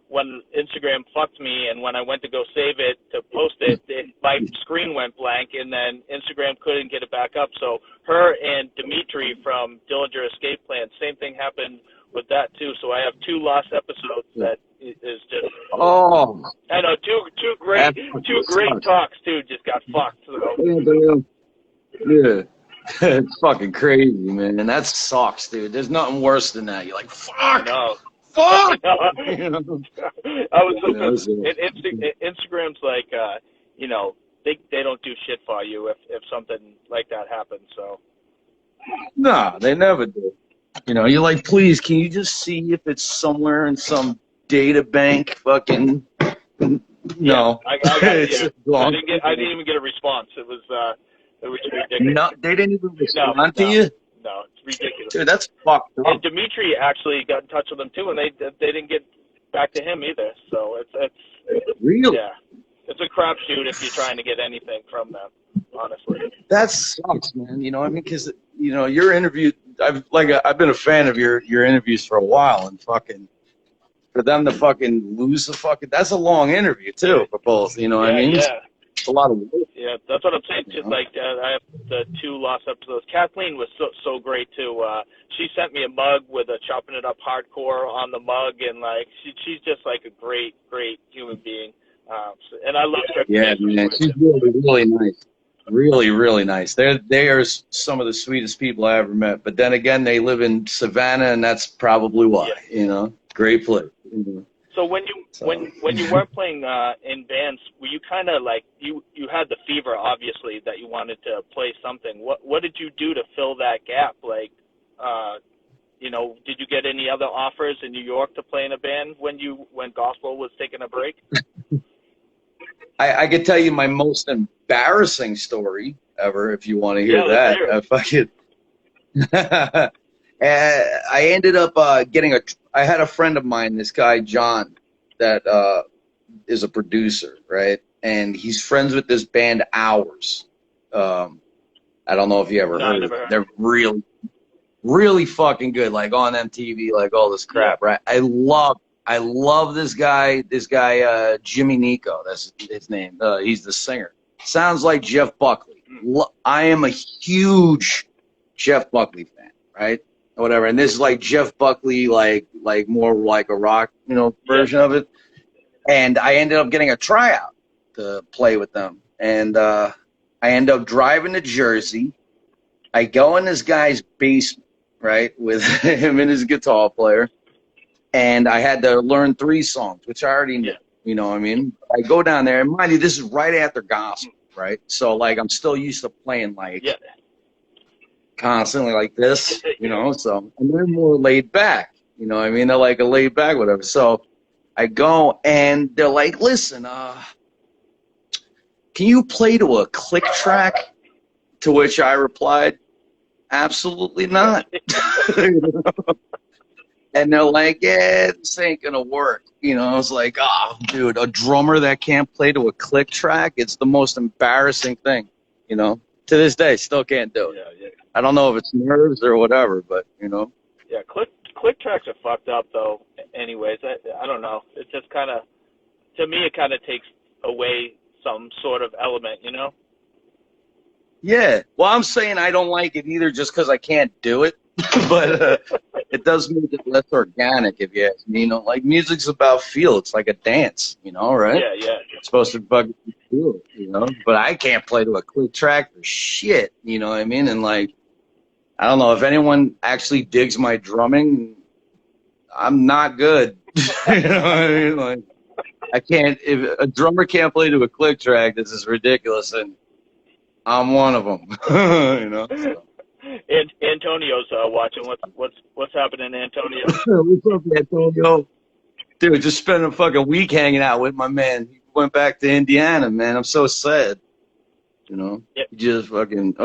when Instagram fucked me, and when I went to go save it to post it, my screen went blank, and then Instagram couldn't get it back up. So her and Dimitri from Dillinger Escape Plan, same thing happened with that too. So I have 2 lost episodes that is just I know two great talks too just got fucked. So. Yeah. It's fucking crazy, man, and that sucks, dude. There's nothing worse than that. You're like, fuck, no. Fuck. You know? I was Instagram's like, you know, they don't do shit for you if something like that happens. So. No, they never do. You know, you're like, please, can you just see if it's somewhere in some data bank? Fucking. No. I didn't even get a response. It was ridiculous. No, they didn't even respond to you? No, it's ridiculous. Dude, that's fucked up. And Dimitri actually got in touch with them too, and they didn't get back to him either. So it's really, yeah, it's a crapshoot if you're trying to get anything from them. Honestly, that sucks, man. You know, I mean, because you know your interview. I've been a fan of your interviews for a while, and fucking for them to fucking lose the fucking. That's a long interview too for both. You know what I mean? Yeah. It's a lot of work. Yeah, that's what I'm saying. Just like I have the 2 lost episodes. Kathleen was so great too. She sent me a mug with a Chopping It Up Hardcore on the mug, and like she's just like a great human being. And I love her. Yeah, man, she's really nice. Really nice. They are some of the sweetest people I ever met. But then again, they live in Savannah, and that's probably why. Yeah. You know, great place. You know? So when you weren't playing in bands, were you kind of like you had the fever, obviously, that you wanted to play something. What did you do to fill that gap? Like, you know, did you get any other offers in New York to play in a band when gospel was taking a break? I could tell you my most embarrassing story ever if you want to hear that. I ended up getting I had a friend of mine, this guy John, that is a producer, right? And he's friends with this band Hours. I don't know if you ever heard of it. They're really fucking good, like on MTV, like all this crap, right? I love this guy, Jimmy Nico, that's his name. He's the singer. Sounds like Jeff Buckley. I am a huge Jeff Buckley fan, right? Whatever. And this is like Jeff Buckley, like more like a rock, version of it. And I ended up getting a tryout to play with them. And I end up driving to Jersey. I go in this guy's basement, right, with him and his guitar player. And I had to learn 3 songs, which I already knew. You know what I mean? I go down there, and mind you, this is right after gospel, right? So, like, I'm still used to playing, like, constantly like this, So, and they're more laid back, you know what I mean? They're like a laid back, whatever. So I go, and they're like, listen, can you play to a click track? To which I replied, absolutely not. And they're like, yeah, this ain't going to work. I was like, oh, dude, a drummer that can't play to a click track, it's the most embarrassing thing, To this day, still can't do it. Yeah. I don't know if it's nerves or whatever, but, Yeah, click tracks are fucked up, though, anyways. I don't know. It's just kind of, to me, it kind of takes away some sort of element, Yeah. Well, I'm saying I don't like it either just because I can't do it. But it does make it less organic, if you ask me. Like music's about feel. It's like a dance, right? Yeah. It's supposed to bug you feel, But I can't play to a click track for shit, you know what I mean? And like, I don't know if anyone actually digs my drumming. I'm not good. You know what I mean? Like, I can't. If a drummer can't play to a click track, this is ridiculous, and I'm one of them. So. And Antonio's watching. What's happening, Antonio? What's up, Antonio? Dude, just spent a fucking week hanging out with my man. He went back to Indiana, man. I'm so sad. Yep. He just fucking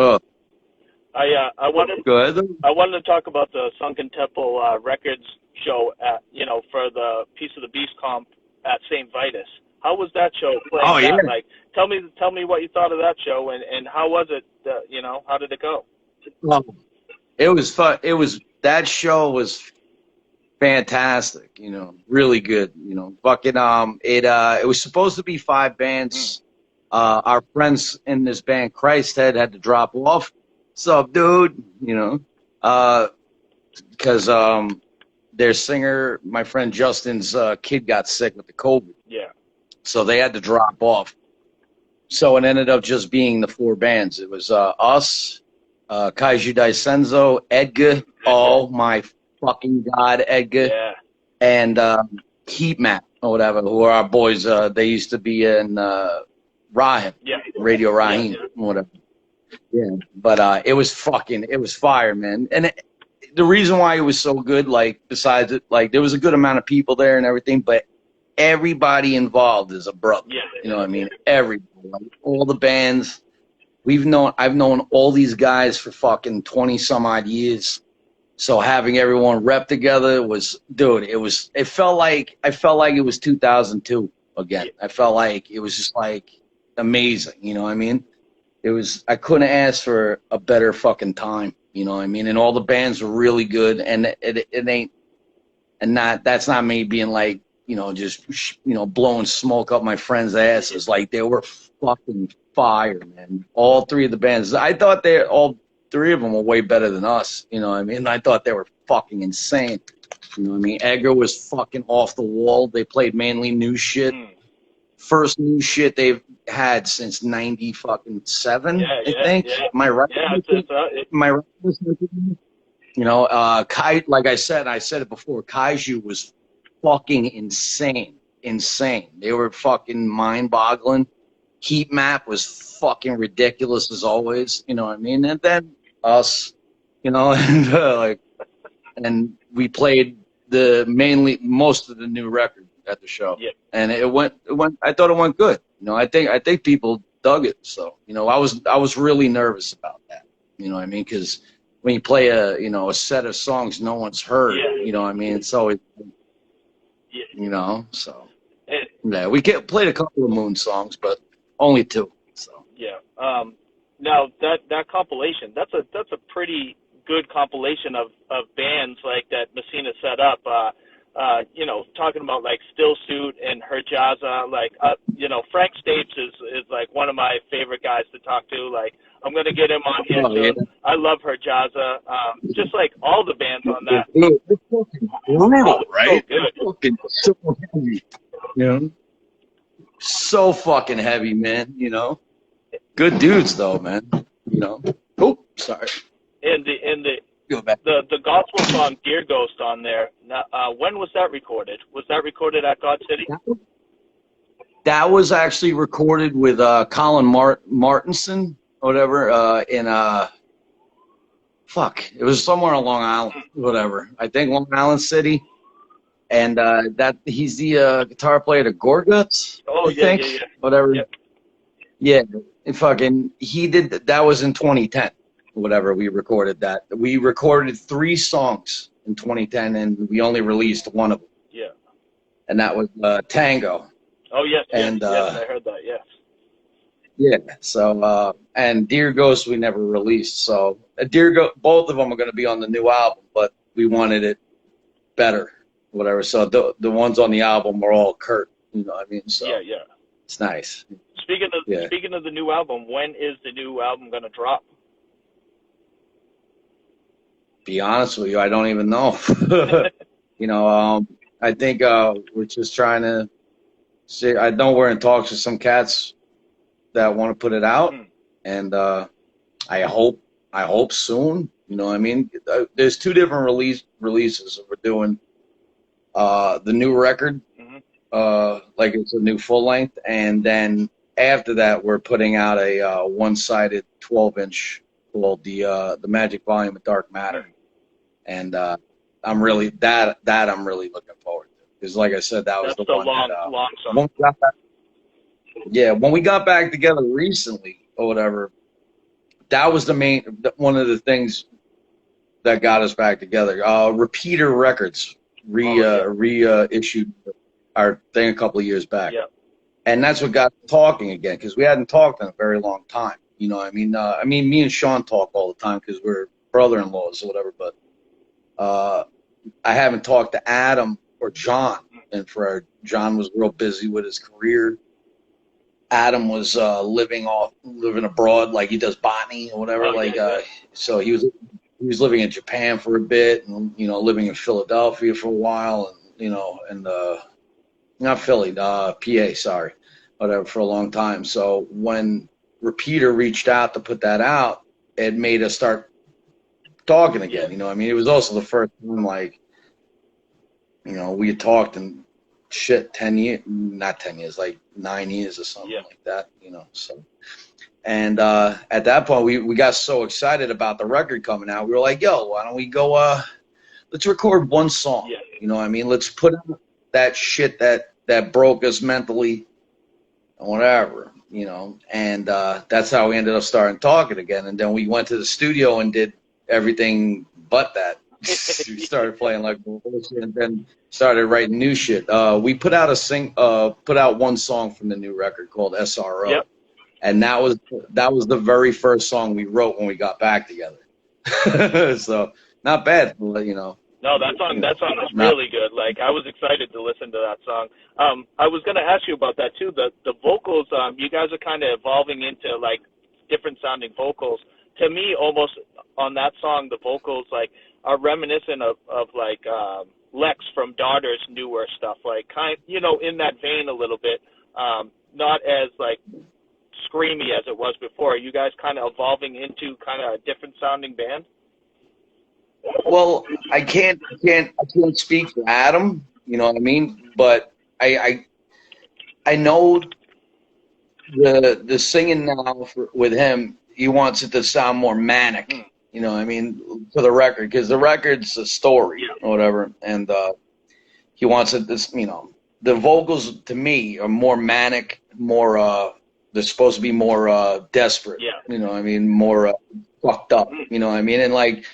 I wanted. Go ahead. I wanted to talk about the Sunken Temple Records show at for the Piece of the Beast comp at St. Vitus. How was that show playing? Oh, yeah. Like, tell me what you thought of that show and how was it? How did it go? It was fun. That show was fantastic. Really good. Fucking it was supposed to be 5 bands. Our friends in this band, Christhead, had to drop off. Sup, dude? Because their singer, my friend Justin's kid, got sick with the COVID. Yeah. So they had to drop off. So it ended up just being the 4 bands. It was us, Kaiju Daisenzo, Edgar, oh my fucking God, Edgar, and Heat Map or whatever, who are our boys. They used to be in Rahim, Radio Rahim, whatever. Yeah, but it was fire, man. And the reason why it was so good, like, besides it, like, there was a good amount of people there and everything, but everybody involved is a brother. Yeah, you know what I mean? Everybody, like, all the bands. I've known all these guys for fucking 20 some odd years. So having everyone rep together was, dude, it felt like it was 2002 again. I felt like it was just like amazing. You know what I mean? I couldn't ask for a better fucking time. You know what I mean? And all the bands were really good. And that's not me being like, just, blowing smoke up my friends' asses. Like, they were fucking fire, man. All 3 of the bands. I thought all 3 of them were way better than us. You know what I mean? I thought they were fucking insane. You know what I mean? Edgar was fucking off the wall. They played mainly new shit. First new shit they've had since 97, I think. Yeah. Am I right? Yeah, Am I right? Like I said it before, Kaiju was fucking insane. They were fucking mind-boggling. Heat Map was fucking ridiculous as always. You know what I mean? And then us, and we played most of the new record at the show. Yeah. And it went. I thought it went good. I think people dug it. So, I was really nervous about that. You know what I mean? Because when you play a set of songs no one's heard, you know what I mean? It's always, so. Yeah, we played a couple of Moon songs, but only 2. So. Yeah. Now that compilation, that's a pretty good compilation of bands like that Messina set up. You know, talking about like Still Suit and Herjaza, like you know, Frank Stapes is like one of my favorite guys to talk to. Like, I'm gonna get him on here soon. Yeah. I love Herjaza. Just like all the bands on that. It's fucking brutal, right? So good. Fucking so heavy, you know. So fucking heavy, man. You know. Good dudes, though, man. You know. Oh, sorry. And the gospel song "Dear Ghost" on there. When was that recorded? Was that recorded at God City? That was actually recorded with Colin Martinson, whatever. In it was somewhere on Long Island, whatever. I think Long Island City. And that he's the guitar player to Gorguts. Oh, I think. Yeah. Whatever. Yep. Yeah, he did that was in 2010. Whatever, we recorded that. We recorded 3 songs in 2010, and we only released one of them. Yeah. And that was Tango. Oh, yes, and, yes, I heard that, yes. Yeah, so, and Dear Ghost we never released. So, both of them are going to be on the new album, but we wanted it better, whatever. So the ones on the album are all Kurt, you know what I mean? So yeah. It's nice. Speaking of the new album, when is the new album going to drop? Be honest with you, I don't even know. You know, I think we're just trying to see. I know we're in talks with some cats that want to put it out, and I hope soon. You know what I mean? There's 2 different releases. We're doing the new record, like it's a new full length, and then after that we're putting out a one-sided 12-inch called the Magic Volume of Dark Matter, and I'm really looking forward to, because like I said, that was the one long song. When we got back together recently or whatever, that was one of the things that got us back together. Repeater Records reissued our thing a couple of years back, and that's what got talking again, because we hadn't talked in a very long time. You know what I mean? Me and Sean talk all the time because we're brother-in-laws or whatever, but I haven't talked to Adam or John, and John was real busy with his career. Adam was living abroad, like he does botany or whatever. So he was living in Japan for a bit, and you know, living in Philadelphia for a while, and you know, and not Philly, PA, sorry, whatever, for a long time. So when Repeater reached out to put that out, it made us start talking again. You know, I mean, it was also the first time, like, you know, we had talked in 10 years, not 10 years, like 9 years or something like that, you know. So, and at that point, we got so excited about the record coming out. We were like, yo, why don't we go, let's record one song. You know what I mean? Let's put out that shit that broke us mentally and whatever, you know. And that's how we ended up starting talking again. And then we went to the studio and did everything but that. We started playing like bullshit, and then started writing new shit. We put out one song from the new record called SRO, and that was the very first song we wrote when we got back together. So not bad, you know. No, that song was really good. Like, I was excited to listen to that song. I was going to ask you about that too. The vocals, you guys are kind of evolving into like different sounding vocals. To me, almost on that song, the vocals like are reminiscent of like Lex from Daughter's newer stuff, like you know, in that vein a little bit. Not as like screamy as it was before. Are you guys kind of evolving into kind of a different sounding band? Well, I can't speak for Adam, you know what I mean? But I know the singing now with him, he wants it to sound more manic. You know what I mean, for the record, because the record's a story or whatever, and he wants it this, you know, the vocals to me are more manic, more they're supposed to be more desperate, you know what I mean, more fucked up, you know what I mean, and like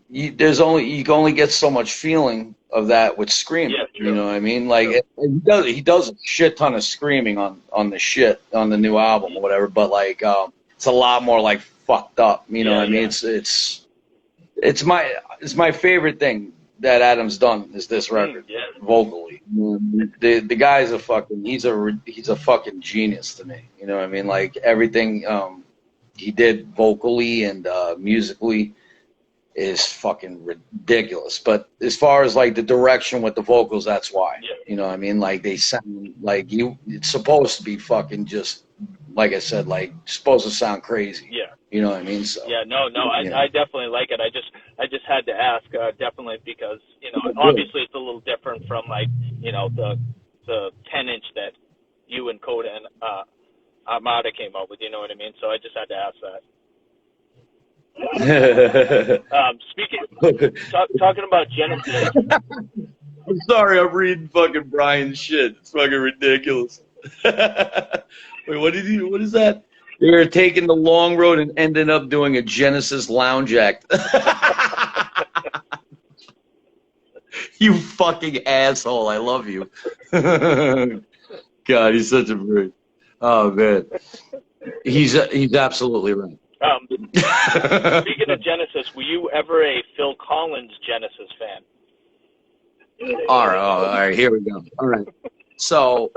you can only get so much feeling of that with screaming, you know what I mean, like he does a shit ton of screaming on the new album or whatever, but like it's a lot more like fucked up, you know what I mean? It's it's my favorite thing that Adam's done is this record, Yeah. vocally. The guy's a fucking he's a fucking genius to me. You know what I mean? Like everything he did vocally and musically is fucking ridiculous. But as far as like the direction with the vocals, that's why. Yeah. You know what I mean? Like they sound like it's supposed to be fucking just like I said, like supposed to sound crazy. Yeah. You know what I mean? So Yeah, no, you know. I definitely like it. I just had to ask, definitely, because obviously it's a little different from like the 10-inch that you and Coda and Armada came up with. You know what I mean? So I just had to ask that. Talking about Genesis. I'm sorry, I'm reading fucking Brian's shit. It's fucking ridiculous. Wait, what is that? They were taking the long road and ended up doing a Genesis lounge act. You fucking asshole. I love you. God, he's such a brute. Oh, man. He's absolutely right. Speaking of Genesis, were you ever a Phil Collins Genesis fan? All right, here we go. All right. So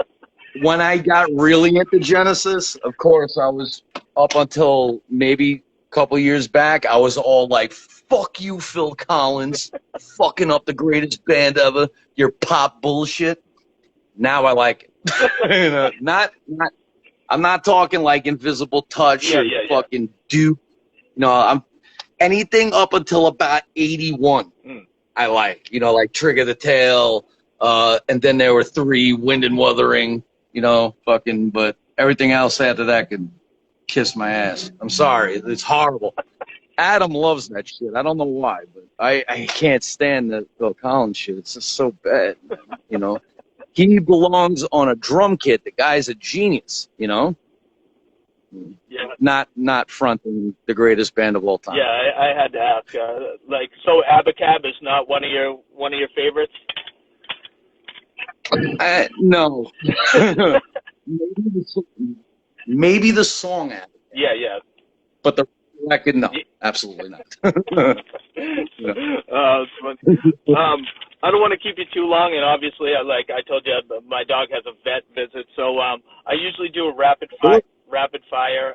when I got really into Genesis, of course, I was up until maybe a couple years back, I was all like, fuck you, Phil Collins, fucking up the greatest band ever, your pop bullshit. Now I like it. I'm not talking like Invisible Touch or fucking Duke. No, I'm anything up until about 81. I like, like Trigger the Tail, and then there were 3, Wind and Wuthering, fucking, but everything else after that could kiss my ass. I'm sorry, it's horrible. Adam loves that shit. I don't know why, but I can't stand the Phil Collins shit. It's just so bad, He belongs on a drum kit. The guy's a genius, Yeah. Not fronting the greatest band of all time. Yeah, I had to ask. So Abacab is not one of your favorites? No. maybe the song Abacab. Yeah. But the record, no, absolutely not. It's funny. I don't want to keep you too long, and obviously, like I told you, my dog has a vet visit, so I usually do a rapid fire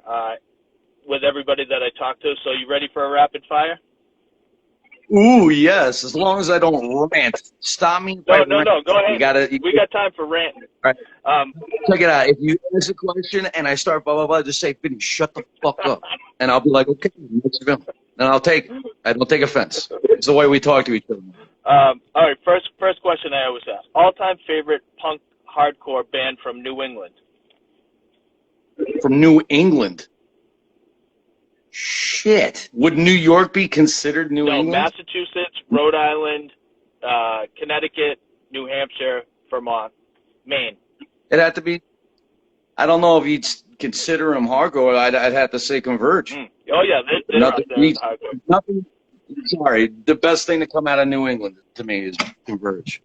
with everybody that I talk to. So you ready for a rapid fire? Ooh, yes, as long as I don't rant. Stop me. No, go ahead. We got time for ranting. All right. Check it out. If you ask a question and I start blah, blah, blah, just say, Vinny, shut the fuck up. And I'll be like, okay, let's go. And I'll take it. I don't take offense. It's the way we talk to each other. All right, first question I always ask. All-time favorite punk hardcore band from New England? From New England? Shit. Would New York be considered New England? No, Massachusetts, Rhode Island, Connecticut, New Hampshire, Vermont, Maine. It'd have to be, I don't know if you'd consider them hardcore. I'd have to say Converge. Oh, yeah, they're hardcore. Nothing. Sorry, the best thing to come out of New England to me is Converge.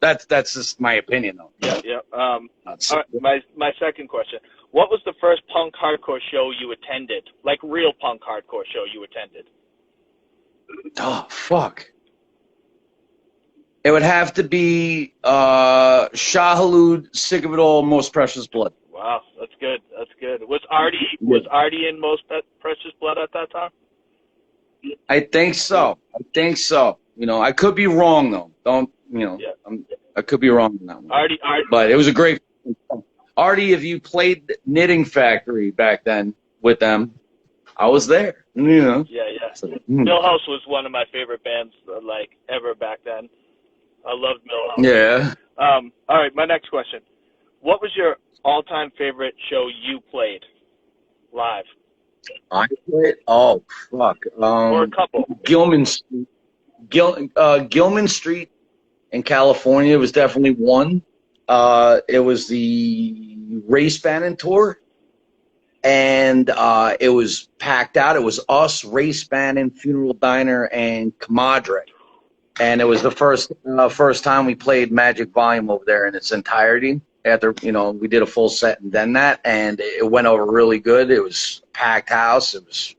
That's just my opinion, though. Yeah. All right, my second question: what was the first punk hardcore show you attended? Like real punk hardcore show you attended? Oh fuck! It would have to be Shahaloud, Sick of It All, Most Precious Blood. Wow, that's good. Was Artie in Most Precious Blood at that time? I think so. I could be wrong though. I could be wrong on that one. Artie. But it was a great. Artie, if you played Knitting Factory back then with them, I was there. Yeah. So, Millhouse was one of my favorite bands ever back then. I loved Millhouse. Yeah. All right, my next question: what was your all-time favorite show you played live? I played. Oh fuck. Or a couple. Gilman Street in California was definitely one. It was the Race Bannon tour, and it was packed out. It was us, Race Bannon, Funeral Diner, and Comadre. And it was the first time we played Magic Volume over there in its entirety. After we did a full set and then that, and it went over really good. It was a packed house. It was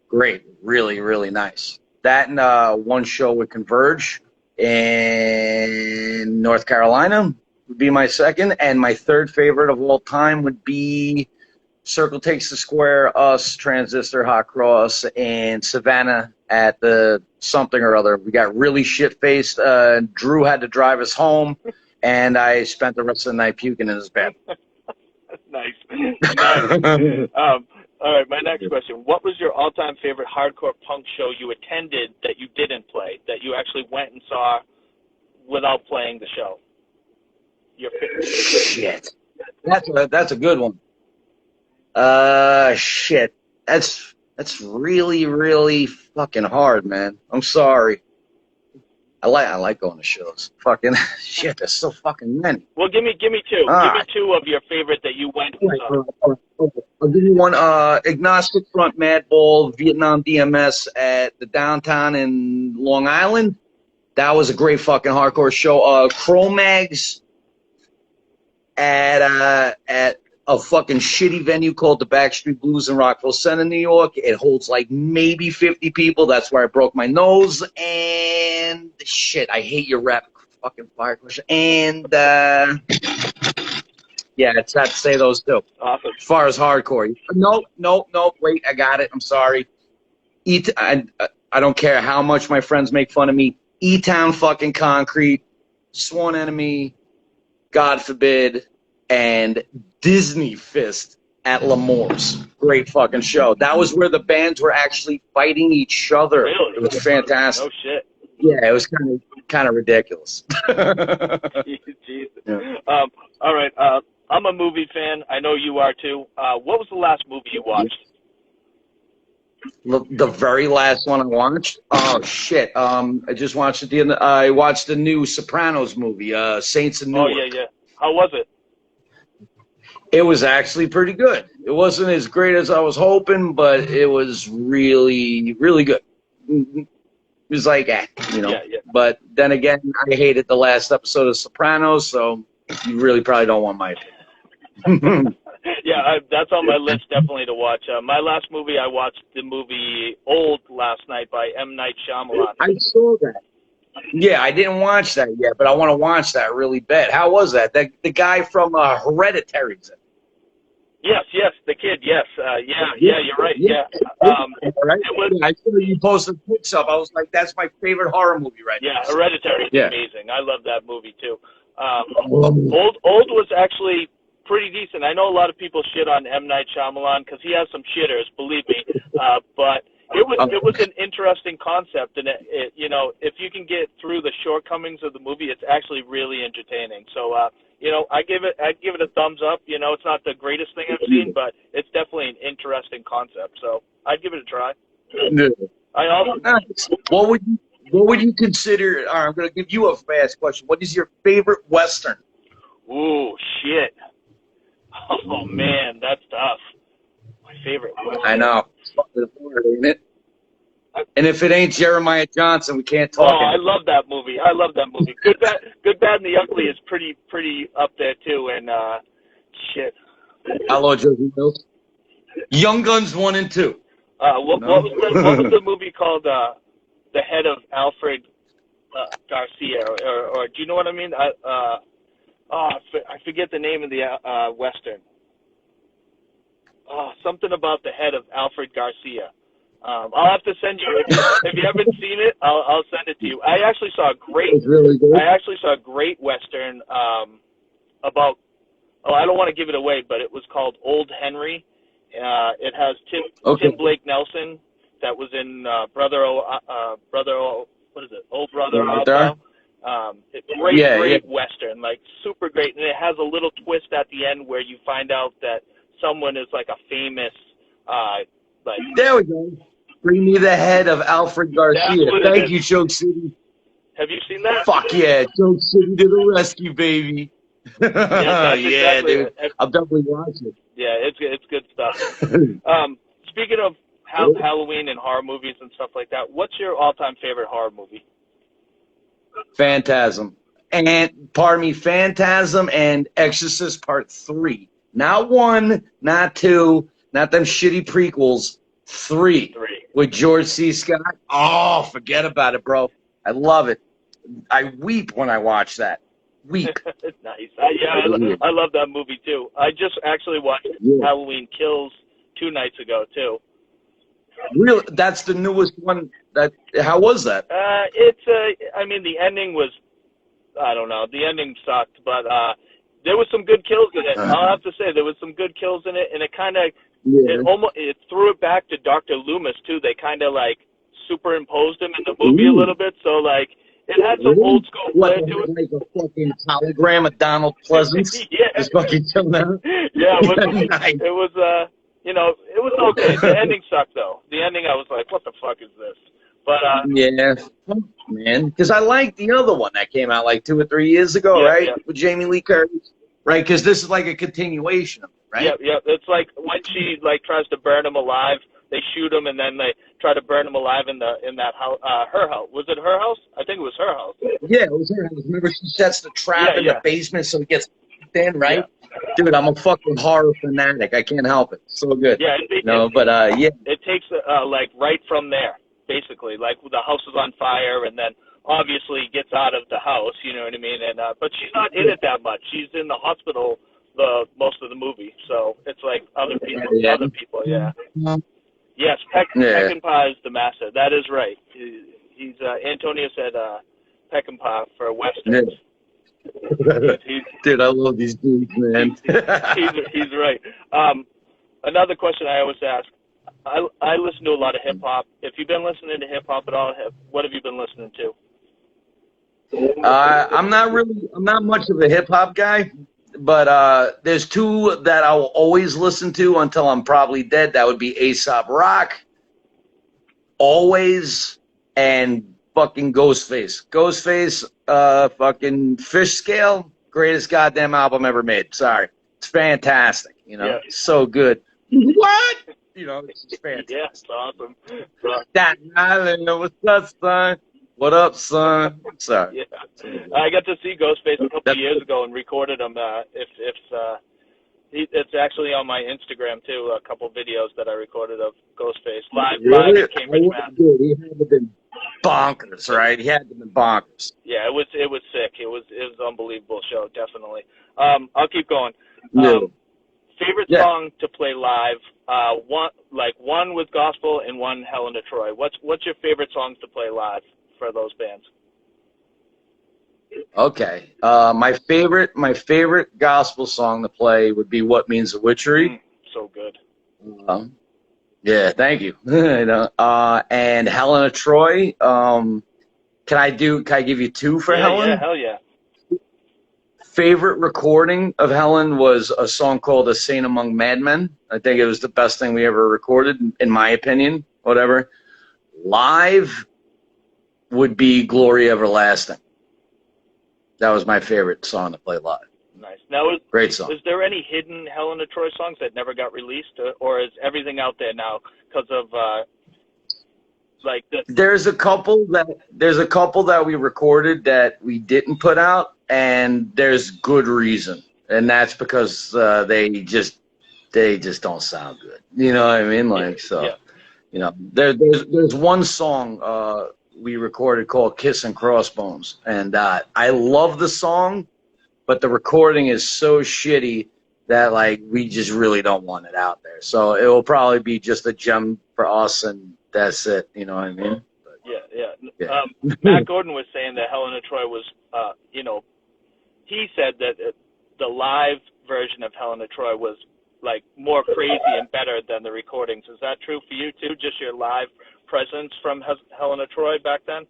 great, really, really nice. That and one show with Converge in North Carolina would be my second. And my third favorite of all time would be Circle Takes the Square, Us, Transistor, Hot Cross, and Savannah at the something or other. We got really shit-faced. Drew had to drive us home, and I spent the rest of the night puking in his bed. Nice. Nice. All right, my next question. What was your all-time favorite hardcore punk show you attended that you didn't play, that you actually went and saw without playing the show? Your favorite. Shit. That's a good one. Shit. That's really, really fucking hard, man. I'm sorry. I like going to shows. Fucking shit, there's so fucking many. Well, give me two. Give me two of your favorite that you went and saw. I'll give you one. Agnostic Front, Madball, Vietnam DMS at the downtown in Long Island. That was a great fucking hardcore show. Cro-Mags at a fucking shitty venue called the Backstreet Blues in Rockville Center, New York. It holds like maybe 50 people. That's where I broke my nose. And shit, I hate your rap fucking fire question. And yeah, it's sad to say those two. Awesome. As far as hardcore, no, wait, I got it. I'm sorry. I don't care how much my friends make fun of me. E-Town fucking Concrete, Sworn Enemy, God Forbid, and Disney Fist at L'Amour's. Great fucking show. That was where the bands were actually fighting each other. Really? It was fantastic. No shit. Yeah, it was kind of ridiculous. Jesus. Yeah. All right. I'm a movie fan. I know you are too. What was the last movie you watched? The very last one I watched? Oh shit! I just watched it. I watched the new Sopranos movie, Saints of Newark. Oh yeah. How was it? It was actually pretty good. It wasn't as great as I was hoping, but it was really, really good. It was like, Yeah. But then again, I hated the last episode of Sopranos, so you really probably don't want my opinion. Yeah, that's on my list definitely to watch. My last movie, I watched the movie Old last night by M. Night Shyamalan. I saw that. Yeah, I didn't watch that yet, but I want to watch that really bad. How was that? The guy from Hereditary's in it. Yes, the kid, yes. You're right, yeah. Right? I saw you posted pics up. I was like, that's my favorite horror movie right now. Yeah, Hereditary is amazing. I love that movie, too. Old was actually pretty decent. I know a lot of people shit on M. Night Shyamalan because he has some shitters, believe me. But it was an interesting concept, and it if you can get through the shortcomings of the movie, it's actually really entertaining. So I'd give it a thumbs up. It's not the greatest thing I've seen, but it's definitely an interesting concept. So I'd give it a try. Yeah. I also. What would you consider? All right, I'm going to give you a fast question. What is your favorite Western? Ooh, shit. Oh man, that's tough. My favorite Western. I know. It's fucking hard, ain't it? And if it ain't Jeremiah Johnson, we can't talk. I love that movie. Good, Bad, and the Ugly is pretty up there too. And shit. Hello, Josie Mills. Young Guns 1 and 2. What was the movie called? The Head of Alfred Garcia, or do you know what I mean? I forget the name of the Western. Something about the Head of Alfred Garcia. I'll have to send you if you haven't seen it. I'll send it to you. I actually saw a great Western about. I don't want to give it away, but it was called Old Henry. It has Tim Blake Nelson that was in Old Brother Outlaw. Great Western, like super great, and it has a little twist at the end where you find out that someone is like a famous There we go. Bring me the Head of Alfred Garcia. Thank you, Choke City. Have you seen that? Fuck yeah, Choke City to the rescue, baby. Yeah, dude. I'll definitely watch it. Yeah, it's good stuff. Speaking of Halloween and horror movies and stuff like that, what's your all-time favorite horror movie? Phantasm. Phantasm and Exorcist Part 3. Not 1, not 2, not them shitty prequels. 3. with George C. Scott. Oh, forget about it, bro. I love it. I weep when I watch that. Weep. Nice. I love that movie too. I just actually watched Halloween Kills 2 nights ago too. Really? That's the newest one. How was that? I mean, the ending was, I don't know. The ending sucked, but there was some good kills in it. I'll have to say there was some good kills in it, and it kind of it threw it back to Dr. Loomis too. They kind of like superimposed him in the movie a little bit, so like it had some old school flair to it. Like a fucking hologram of Donald Pleasance. Just fucking chill out. Yeah, it was you know, it was okay. The ending sucked though. The ending, I was like, what the fuck is this? But yeah, man, because I liked the other one that came out like 2 or 3 years ago, right? With Jamie Lee Curtis, right? Because this is like a continuation of it, right? Yeah. It's like when she like tries to burn him alive, they shoot him, and then they try to burn him alive in that house. Her house. Was it her house? I think it was her house. Yeah, it was her house. Remember, she sets the trap in the basement so he gets in, right? Yeah. Dude, I'm a fucking horror fanatic. I can't help it. So good. Yeah. It takes like right from there. Basically, like the house is on fire, and then obviously gets out of the house. You know what I mean? And but she's not in it that much. She's in the hospital most of the movie, so it's like other people. Yeah. Yes, Peckinpah is the master. That is right. He's Antonio said Peckinpah for westerns. Dude, I love these dudes, man. He's right. Another question I always ask. I listen to a lot of hip hop. If you've been listening to hip hop at all, what have you been listening to? I'm not much of a hip hop guy, but there's 2 that I will always listen to until I'm probably dead. That would be A$AP Rock, Always, and fucking Ghostface. Ghostface, fucking Fish Scale, greatest goddamn album ever made. Sorry, it's fantastic. You know, it's so good. What? You know, it's just fantastic. Yeah, it's awesome. That island, what's up, son? What up, son? Sorry. Yeah. I got to see Ghostface a couple of years ago and recorded him. It's actually on my Instagram too. A couple videos that I recorded of Ghostface live at Cambridge, Mass. He had to be bonkers, right? He had to be bonkers. Yeah, it was sick. It was an unbelievable show, definitely. I'll keep going. Favorite song to play live? One with gospel and one Helen of Troy. What's your favorite songs to play live for those bands? Okay, my favorite gospel song to play would be "What Means the Witchery." So good. Yeah, thank you. And Helen of Troy. Can I give you 2 for Helen? Yeah, hell yeah. Favorite recording of Helen was a song called "A Saint Among Madmen." I think it was the best thing we ever recorded, in my opinion. Whatever. Live would be "Glory Everlasting." That was my favorite song to play live. Nice. Now, great song. Is there any hidden Helen of Troy songs that never got released, or is everything out there now because of There's a couple that we recorded that we didn't put out, and there's good reason, and that's because they just don't sound good. You know what I mean? You know, there's one song we recorded called "Kiss and Crossbones," and I love the song, but the recording is so shitty that we just really don't want it out there. So it will probably be just a gem for us, and that's it. You know what I mean? But, yeah. Matt Gordon was saying that Helen of Troy was, he said that the live version of Helen of Troy was more crazy and better than the recordings. Is that true for you too? Just your live presence from Helen of Troy back then?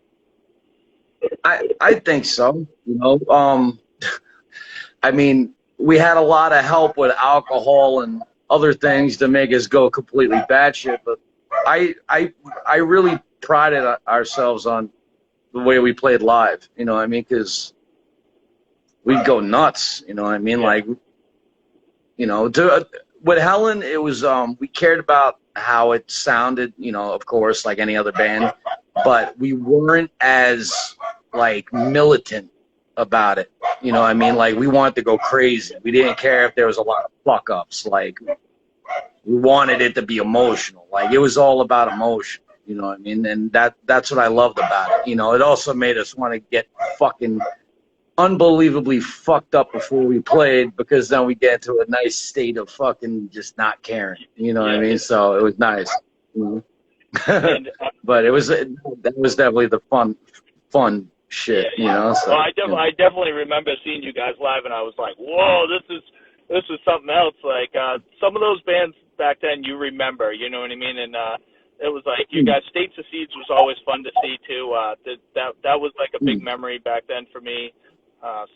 I think so. You know, I mean, we had a lot of help with alcohol and other things to make us go completely batshit, but I really prided ourselves on the way we played live. You know what I mean? Because we'd go nuts. You know what I mean? With Helen, it was we cared about how it sounded. You know, of course, like any other band, but we weren't as militant about it. You know what I mean? We wanted to go crazy. We didn't care if there was a lot of fuck ups. We wanted it to be emotional. It was all about emotion. You know what I mean? And that's what I loved about it. You know, it also made us want to get fucking unbelievably fucked up before we played, because then we get into a nice state of fucking just not caring. You know what I mean? So it was nice. You know? And, But that was definitely the fun shit. You know? So, well, I definitely remember seeing you guys live, and I was like, whoa, this is something else. Like some of those bands back then, you remember, you know what I mean? And it was like you guys. States of Seeds was always fun to see too. That was like a big memory back then for me.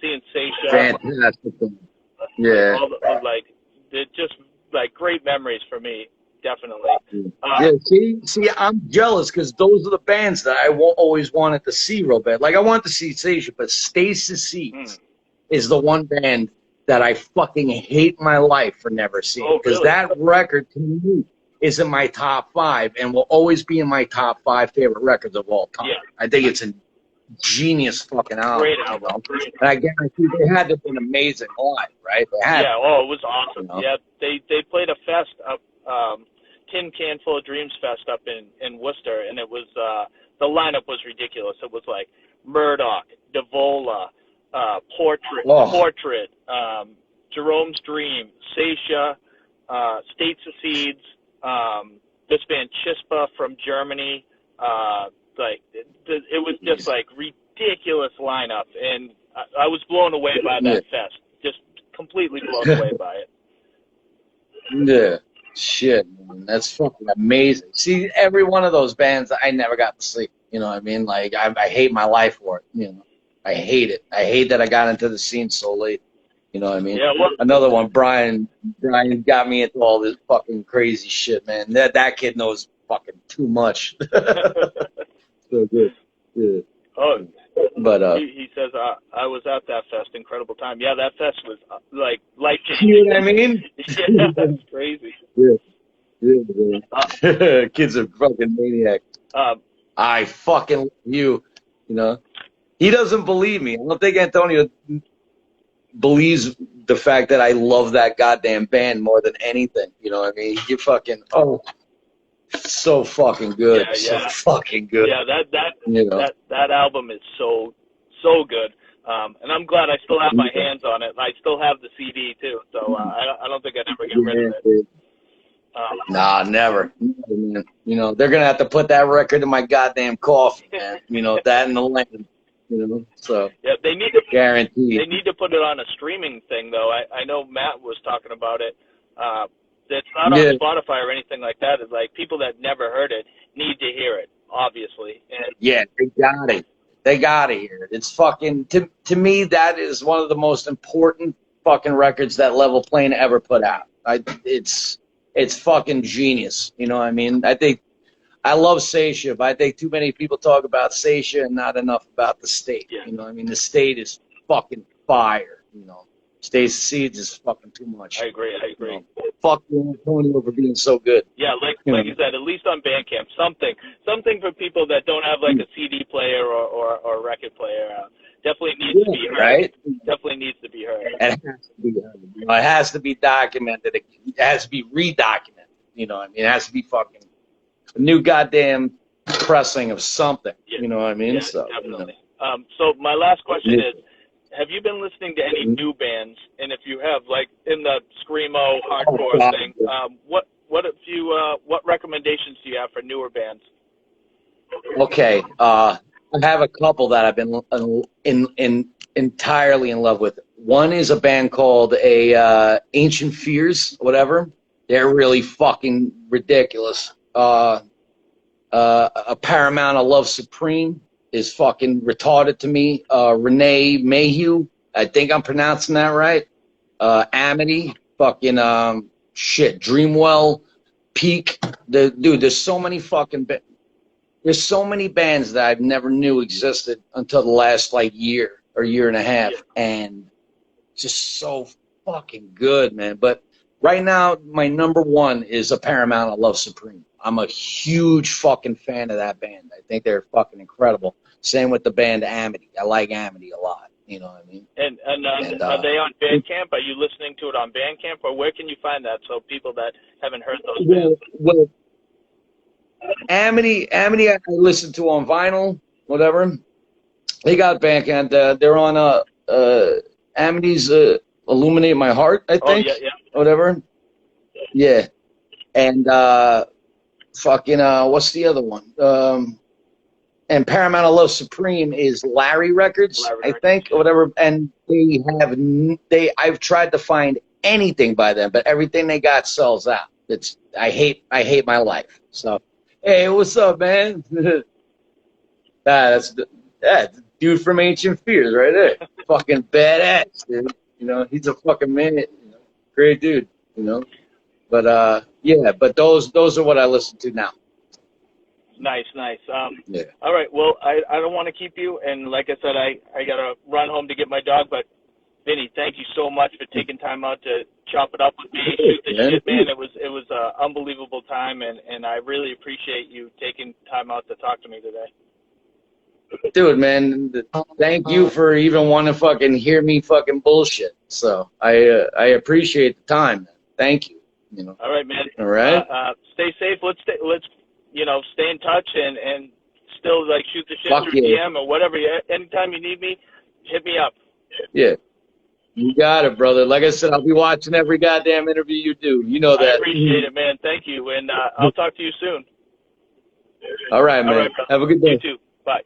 Seeing Seisha. Fantastic. Yeah. Like just like great memories for me, definitely. Yeah. See, I'm jealous because those are the bands that I always wanted to see real bad. Like I wanted to see Seisha, but Stace of Seeds is the one band that I fucking hate my life for never seeing, because that record to me is in my top 5 and will always be in my top 5 favorite records of all time. I think it's a genius fucking album. Great album. You know? And I guarantee they had to have been amazing live, right? They had it was awesome. You know? Yeah, they played a fest up, Tin Can Full of Dreams fest up in Worcester, and it was the lineup was ridiculous. It was like Murdoch, Devola, Portrait, Jerome's Dream, Seisha, States of Seeds, this band Chispa from Germany. It was just like ridiculous lineup, and I was blown away by that fest. Just completely blown away by it. Yeah, shit, man, that's fucking amazing. See, every one of those bands I never got to see. You know what I mean? Like I hate my life for it. You know, I hate it. I hate that I got into the scene so late. You know what I mean? Yeah, another one, Brian got me into all this fucking crazy shit, man. That kid knows fucking too much. So good. Yeah. Oh, but he says I was at that fest. Incredible time. Yeah, that fest was like life changing. You know what I mean? Yeah, that's crazy. Yeah. Kids are fucking maniacs. I fucking love you. You know, he doesn't believe me. I don't think Antonio believes the fact that I love that goddamn band more than anything. You know what I mean? You fucking so fucking good. So fucking good. Yeah, that album is so good. And I'm glad I still have my hands on it. I still have the CD too, so I don't think I'd ever get rid of it. Nah, never. You know, they're gonna have to put that record in my goddamn coffin, man. You know, that and the land. You know, so yeah, they need to guarantee. They need to put it on a streaming thing, though. I know Matt was talking about it. It's not on Spotify or anything like that. It's like people that never heard it need to hear it, obviously. And yeah, they got it. They gotta hear it. It's fucking to me that is one of the most important fucking records that Level Plane ever put out. It's fucking genius. You know what I mean? I love Seisha, but I think too many people talk about Seisha and not enough about the state. Yeah. You know what I mean? The state is fucking fire. You know, States of Seeds is fucking too much. I agree. You know? Fuck you, Antonio, for being so good. Yeah, like you said, at least on Bandcamp, something for people that don't have like a CD player or record player. Definitely needs to be heard. Right? Definitely needs to be heard. It has to be heard. You know, it has to be documented. It has to be redocumented. You know what I mean? It has to be fucking a new goddamn pressing of something. Yeah. You know what I mean? Yeah, so, definitely. So my last question is, have you been listening to any new bands? And if you have, like in the screamo hardcore thing, what recommendations do you have for newer bands? Okay, I have a couple that I've been entirely in love with. One is a band called Ancient Fears, whatever. They're really fucking ridiculous. A Paramount of Love Supreme is fucking retarded to me. Renee Mayhew, I think I'm pronouncing that right. Amity, fucking Dreamwell, Peak. Dude, there's so many fucking there's so many bands that I've never knew existed until the last like year or year and a half, and just so fucking good, man. But right now, my number one is a Paramount of Love Supreme. I'm a huge fucking fan of that band. I think they're fucking incredible. Same with the band Amity. I like Amity a lot. You know what I mean? And are they on Bandcamp? Are you listening to it on Bandcamp, or where can you find that so people that haven't heard those bands? Well, Amity, I listen to on vinyl, whatever. They got Bandcamp. They're on Amity's Illuminate My Heart, I think. Oh, yeah. Whatever. Yeah. And fucking what's the other one? And Paramount Love Supreme is Larry Records, I think, or whatever. And I've tried to find anything by them, but everything they got sells out. I hate my life. So, hey, what's up, man? That's dude from Ancient Fears right there. Fucking badass, dude. You know, he's a fucking man. You know, great dude. You know, but yeah, but those are what I listen to now. Nice. Yeah. All right. Well, I don't want to keep you, and like I said, I gotta run home to get my dog. But Vinny, thank you so much for taking time out to chop it up with me, shoot the shit, man. It was an unbelievable time, and I really appreciate you taking time out to talk to me today. Dude, man, thank you for even wanting to fucking hear me fucking bullshit. So I appreciate the time. Thank you. You know. All right, man. All right. Stay safe. Let's stay in touch and still like shoot the shit Fuck through yeah. DM or whatever. Anytime you need me, hit me up. Yeah. You got it, brother. Like I said, I'll be watching every goddamn interview you do. You know that. I appreciate it, man. Thank you, and I'll talk to you soon. All right, man. All right, have a good day. You too. Bye.